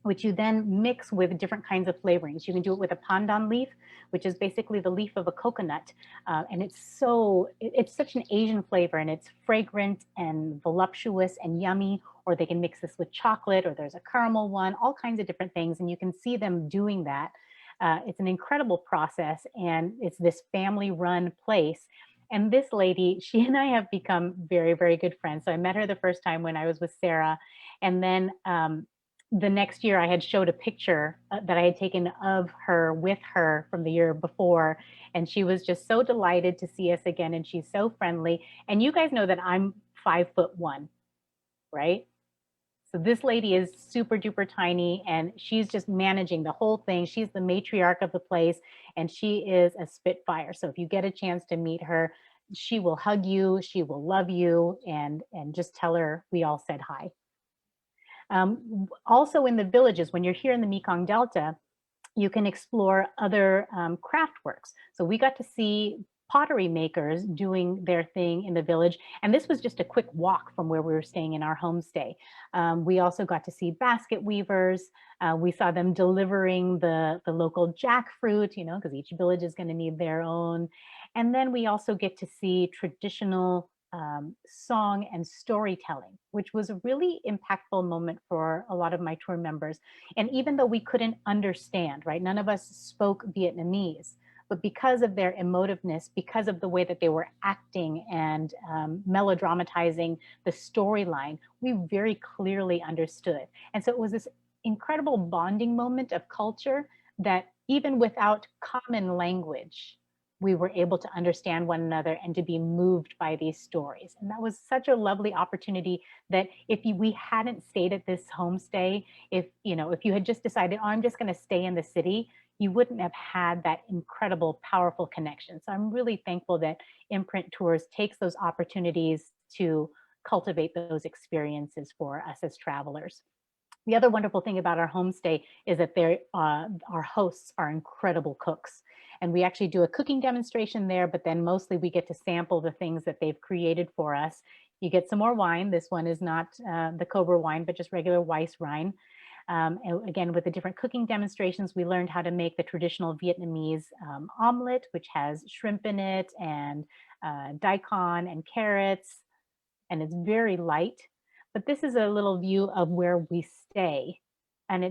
which you then mix with different kinds of flavorings. You can do it with a pandan leaf, which is basically the leaf of a coconut. And it's such an Asian flavor, and it's fragrant and voluptuous and yummy. Or they can mix this with chocolate, or there's a caramel one, all kinds of different things. And you can see them doing that. It's an incredible process, and it's this family-run place. And this lady, she and I have become very, very good friends. So I met her the first time when I was with Sarah. And then the next year I had showed a picture that I had taken of her with her from the year before. And she was just so delighted to see us again. And she's so friendly. And you guys know that I'm 5'1", right? So this lady is super duper tiny, and she's just managing the whole thing. She's the matriarch of the place, and she is a spitfire. So if you get a chance to meet her, she will hug you, she will love you, and just tell her we all said hi. Also in the villages, when you're here in the Mekong Delta, you can explore other craft works. So we got to see pottery makers doing their thing in the village. And this was just a quick walk from where we were staying in our homestay. We also got to see basket weavers. We saw them delivering the local jackfruit, you know, because each village is going to need their own. And then we also get to see traditional song and storytelling, which was a really impactful moment for a lot of my tour members. And even though we couldn't understand, right, none of us spoke Vietnamese, but because of their emotiveness, because of the way that they were acting and melodramatizing the storyline, we very clearly understood. And so it was this incredible bonding moment of culture that even without common language, we were able to understand one another and to be moved by these stories. And that was such a lovely opportunity that we hadn't stayed at this homestay, if you had just decided, oh, I'm just going to stay in the city, you wouldn't have had that incredible, powerful connection. So I'm really thankful that Imprint Tours takes those opportunities to cultivate those experiences for us as travelers. The other wonderful thing about our homestay is that our hosts are incredible cooks. And we actually do a cooking demonstration there, but then mostly we get to sample the things that they've created for us. You get some more wine. This one is not the Cobra wine, but just regular Weiss wine. And again, with the different cooking demonstrations, we learned how to make the traditional Vietnamese omelet, which has shrimp in it and daikon and carrots, and it's very light. But this is a little view of where we stay, and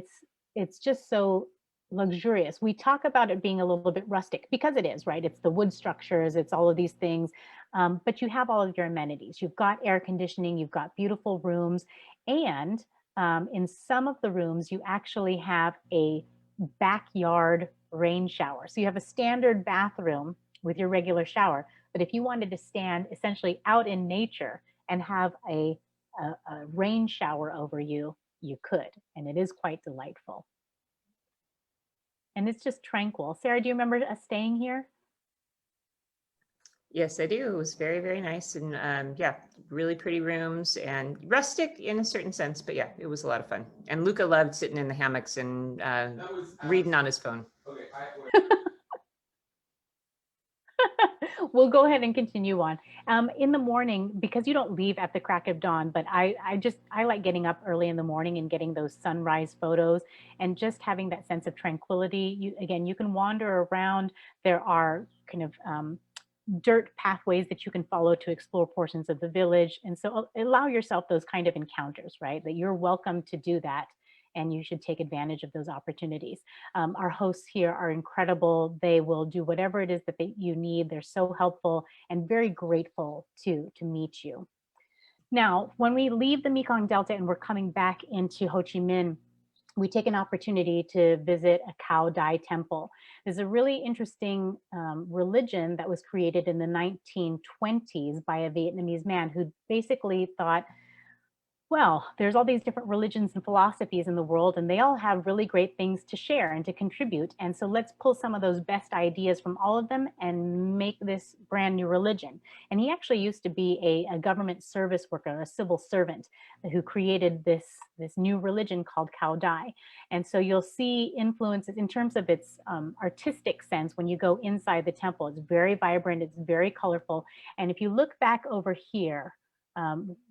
it's just so luxurious. We talk about it being a little bit rustic because it is, right? It's the wood structures, it's all of these things, but you have all of your amenities. You've got air conditioning, you've got beautiful rooms, and in some of the rooms, you actually have a backyard rain shower. So you have a standard bathroom with your regular shower, but if you wanted to stand essentially out in nature and have a rain shower over you, you could, and it is quite delightful. And it's just tranquil. Sarah, do you remember us staying here? Yes, I do. It was very, very nice. And yeah, really pretty rooms and rustic in a certain sense. But yeah, it was a lot of fun. And Luca loved sitting in the hammocks and reading on his phone. Okay, We'll go ahead and continue on. In the morning, because you don't leave at the crack of dawn, but I like getting up early in the morning and getting those sunrise photos and just having that sense of tranquility. You can wander around. There are kind of dirt pathways that you can follow to explore portions of the village. And so allow yourself those kind of encounters, right? That you're welcome to do that. And you should take advantage of those opportunities. Our hosts here are incredible. They will do whatever it is that you need. They're so helpful and very grateful to meet you. Now, when we leave the Mekong Delta and we're coming back into Ho Chi Minh, we take an opportunity to visit a Cao Dai temple. There's a really interesting religion that was created in the 1920s by a Vietnamese man who basically thought, Well, there's all these different religions and philosophies in the world, and they all have really great things to share and to contribute. And so let's pull some of those best ideas from all of them and make this brand new religion. And he actually used to be a government service worker, a civil servant, who created this new religion called Cao Dai. And so you'll see influences in terms of its artistic sense when you go inside the temple. It's very vibrant, it's very colorful. And if you look back over here,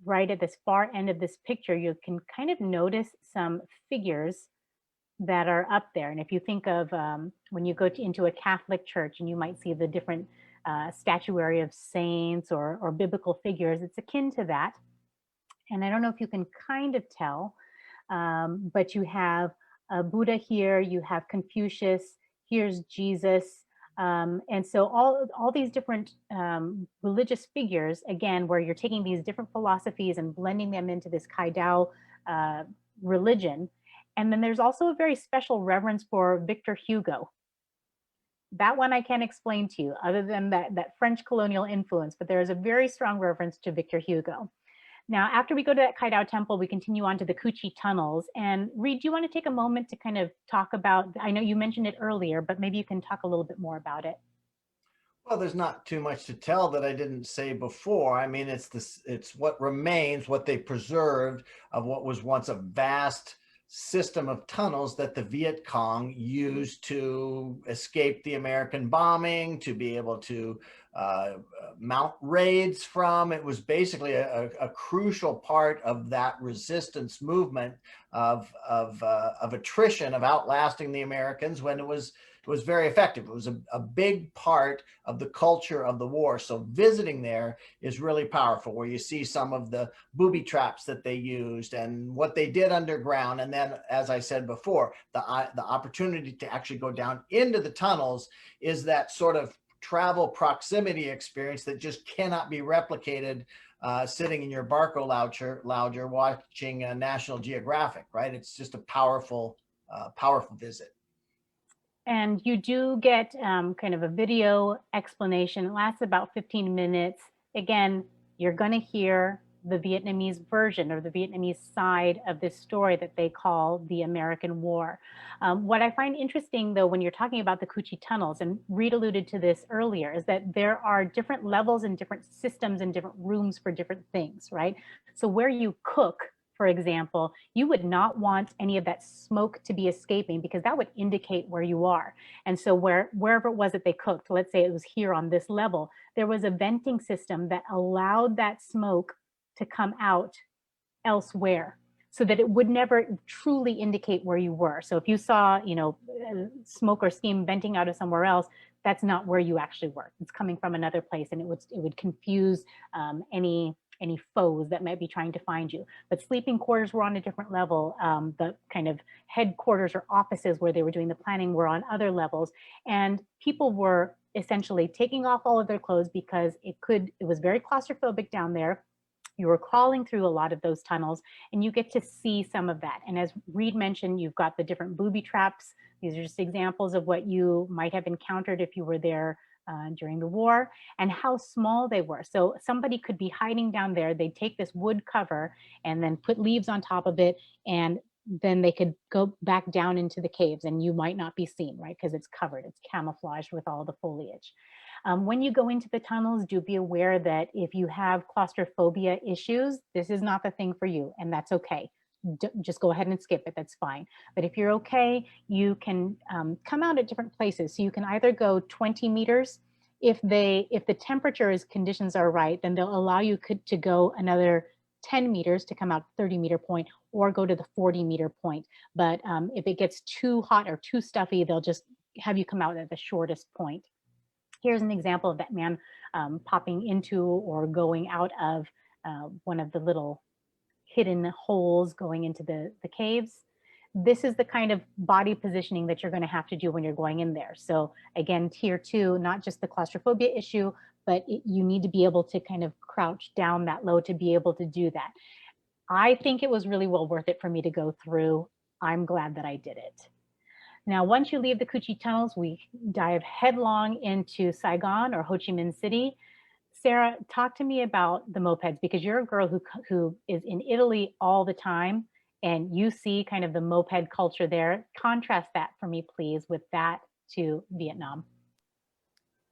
right at this far end of this picture, you can kind of notice some figures that are up there. And if you think of when you go into a Catholic church and you might see the different statuary of saints or biblical figures, it's akin to that. And I don't know if you can kind of tell, but you have Buddha here, you have Confucius, here's Jesus. And so all these different religious figures, again, where you're taking these different philosophies and blending them into this Kai Dao religion. And then there's also a very special reverence for Victor Hugo. That one I can't explain to you other than that French colonial influence, but there is a very strong reverence to Victor Hugo. Now, after we go to that Kai Dao temple, we continue on to the Kuchi tunnels. And Reed, do you want to take a moment to kind of talk about, I know you mentioned it earlier, but maybe you can talk a little bit more about it. Well, there's not too much to tell that I didn't say before. I mean, it's what remains, what they preserved of what was once a vast system of tunnels that the Viet Cong used to escape the American bombing, to be able to mount raids from. It was basically a crucial part of that resistance movement of attrition, of outlasting the Americans when it was very effective. It was a big part of the culture of the war. So visiting there is really powerful, where you see some of the booby traps that they used and what they did underground. And then, as I said before, the opportunity to actually go down into the tunnels is that sort of travel proximity experience that just cannot be replicated sitting in your Barco lounger watching National Geographic, right? It's just a powerful visit. And you do get kind of a video explanation. It lasts about 15 minutes. Again, you're going to hear the Vietnamese version or the Vietnamese side of this story that they call the American War. What I find interesting, though, when you're talking about the Cu Chi tunnels, and Reed alluded to this earlier, is that there are different levels and different systems and different rooms for different things, right? So where you cook, for example, you would not want any of that smoke to be escaping because that would indicate where you are. And so wherever it was that they cooked, let's say it was here on this level, there was a venting system that allowed that smoke to come out elsewhere so that it would never truly indicate where you were. So if you saw, smoke or steam venting out of somewhere else, that's not where you actually were. It's coming from another place, and it would confuse any foes that might be trying to find you. But sleeping quarters were on a different level. The kind of headquarters or offices where they were doing the planning were on other levels. And people were essentially taking off all of their clothes because it was very claustrophobic down there. You were crawling through a lot of those tunnels, and you get to see some of that. And as Reed mentioned, you've got the different booby traps. These are just examples of what you might have encountered if you were there during the war, and how small they were. So somebody could be hiding down there. They'd take this wood cover and then put leaves on top of it, and then they could go back down into the caves, and you might not be seen, right? Because it's covered, it's camouflaged with all the foliage. When you go into the tunnels, do be aware that if you have claustrophobia issues, this is not the thing for you, and that's okay. Just go ahead and skip it, that's fine. But if you're okay, you can come out at different places. So you can either go 20 meters. If the temperature conditions are right, then they'll allow you to go another 10 meters to come out 30-meter point, or go to the 40-meter point. But if it gets too hot or too stuffy, they'll just have you come out at the shortest point. Here's an example of that man popping into or going out of one of the little hidden holes going into the caves. This is the kind of body positioning that you're going to have to do when you're going in there. So again, tier 2, not just the claustrophobia issue, but you need to be able to kind of crouch down that low to be able to do that. I think it was really well worth it for me to go through. I'm glad that I did it. Now, once you leave the Cu Chi tunnels, we dive headlong into Saigon or Ho Chi Minh City. Sarah, talk to me about the mopeds, because you're a girl who is in Italy all the time, and you see kind of the moped culture there. Contrast that for me, please, with that to Vietnam.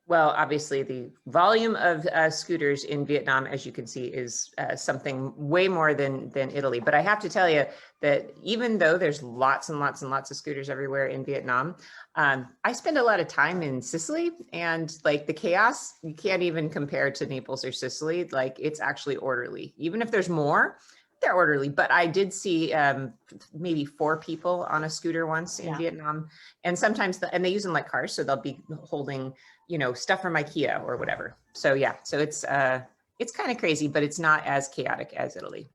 Well, obviously, the volume of scooters in Vietnam, as you can see, is something way more than Italy. But I have to tell you that even though there's lots and lots and lots of scooters everywhere in Vietnam, I spend a lot of time in Sicily, and like the chaos, you can't even compare to Naples or Sicily. Like, it's actually orderly. Even if there's more, they're orderly. But I did see maybe 4 people on a scooter once in Vietnam, and sometimes and they use them like cars, so they'll be holding, you know, stuff from IKEA or whatever. So yeah, so it's kind of crazy, but it's not as chaotic as Italy.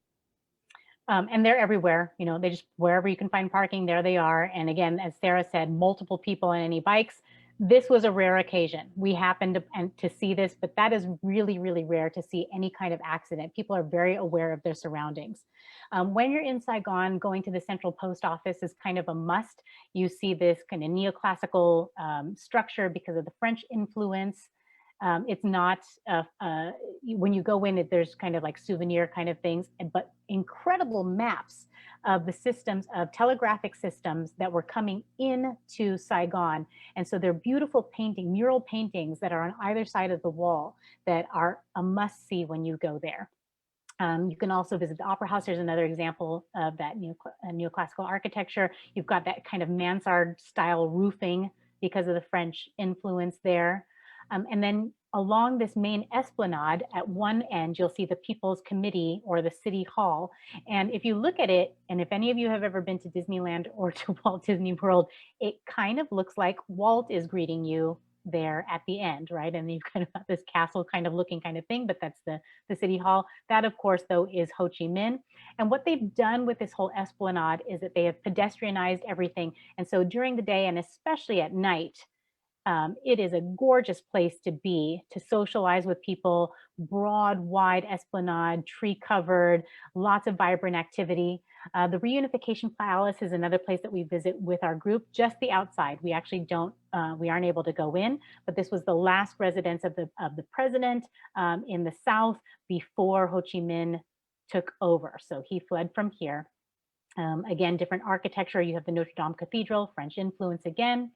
And they're everywhere, you know, they just, wherever you can find parking, there they are. And again, as Sarah said, multiple people on any bikes. This was a rare occasion. We happened to see this, but that is really, really rare to see any kind of accident. People are very aware of their surroundings. When you're in Saigon, going to the central post office is kind of a must. You see this kind of neoclassical structure because of the French influence. It's not, when you go in, there's kind of like souvenir kind of things, but incredible maps of the systems, of telegraphic systems that were coming into Saigon. And so they're beautiful mural paintings that are on either side of the wall that are a must see when you go there. You can also visit the Opera House. There's another example of that neoclassical architecture. You've got that kind of mansard style roofing because of the French influence there. And then along this main esplanade, at one end, you'll see the People's Committee or the City Hall. And if you look at it, and if any of you have ever been to Disneyland or to Walt Disney World, it kind of looks like Walt is greeting you there at the end, right? And you've kind of got this castle kind of looking kind of thing, but that's the City Hall. That, of course, though, is Ho Chi Minh. And what they've done with this whole esplanade is that they have pedestrianized everything. And so during the day, and especially at night, it is a gorgeous place to be, to socialize with people, broad, wide esplanade, tree covered, lots of vibrant activity. The Reunification Palace is another place that we visit with our group, just the outside. We actually we aren't able to go in, but this was the last residence of the president in the South before Ho Chi Minh took over. So he fled from here. Again, different architecture. You have the Notre Dame Cathedral, French influence again.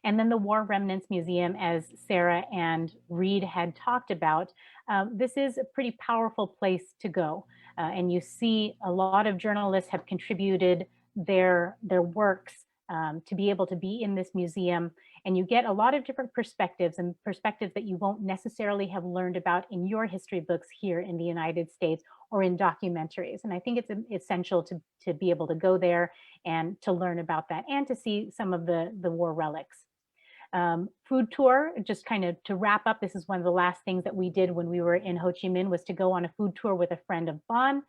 And then the War Remnants Museum, as Sarah and Reed had talked about. This is a pretty powerful place to go. And you see a lot of journalists have contributed their works to be able to be in this museum. And you get a lot of different perspectives, and perspectives that you won't necessarily have learned about in your history books here in the United States or in documentaries. And I think it's essential to be able to go there and to learn about that, and to see some of the war relics. Food tour, just kind of to wrap up, this is one of the last things that we did when we were in Ho Chi Minh, was to go on a food tour with a friend of Bon,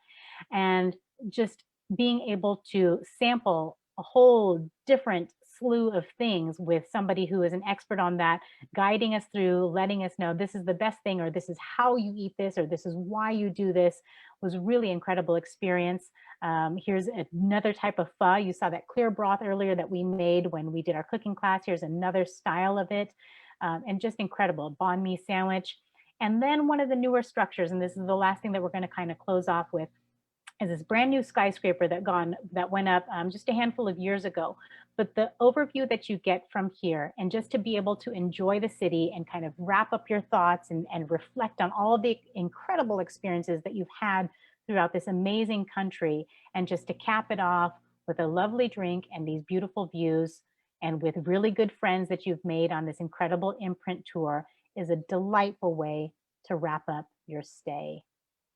and just being able to sample a whole different slew of things with somebody who is an expert on that, guiding us through, letting us know this is the best thing, or this is how you eat this, or this is why you do this, was really incredible experience. Here's another type of pho. You saw that clear broth earlier that we made when we did our cooking class. Here's another style of it, and just incredible. Banh mi sandwich. And then one of the newer structures, and this is the last thing that we're going to kind of close off with, is this brand new skyscraper that went up just a handful of years ago. But the overview that you get from here, and just to be able to enjoy the city and kind of wrap up your thoughts and reflect on all of the incredible experiences that you've had throughout this amazing country, and just to cap it off with a lovely drink and these beautiful views, and with really good friends that you've made on this incredible imprint tour, is a delightful way to wrap up your stay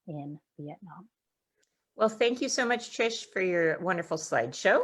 in Vietnam. Well, thank you so much, Trish, for your wonderful slideshow.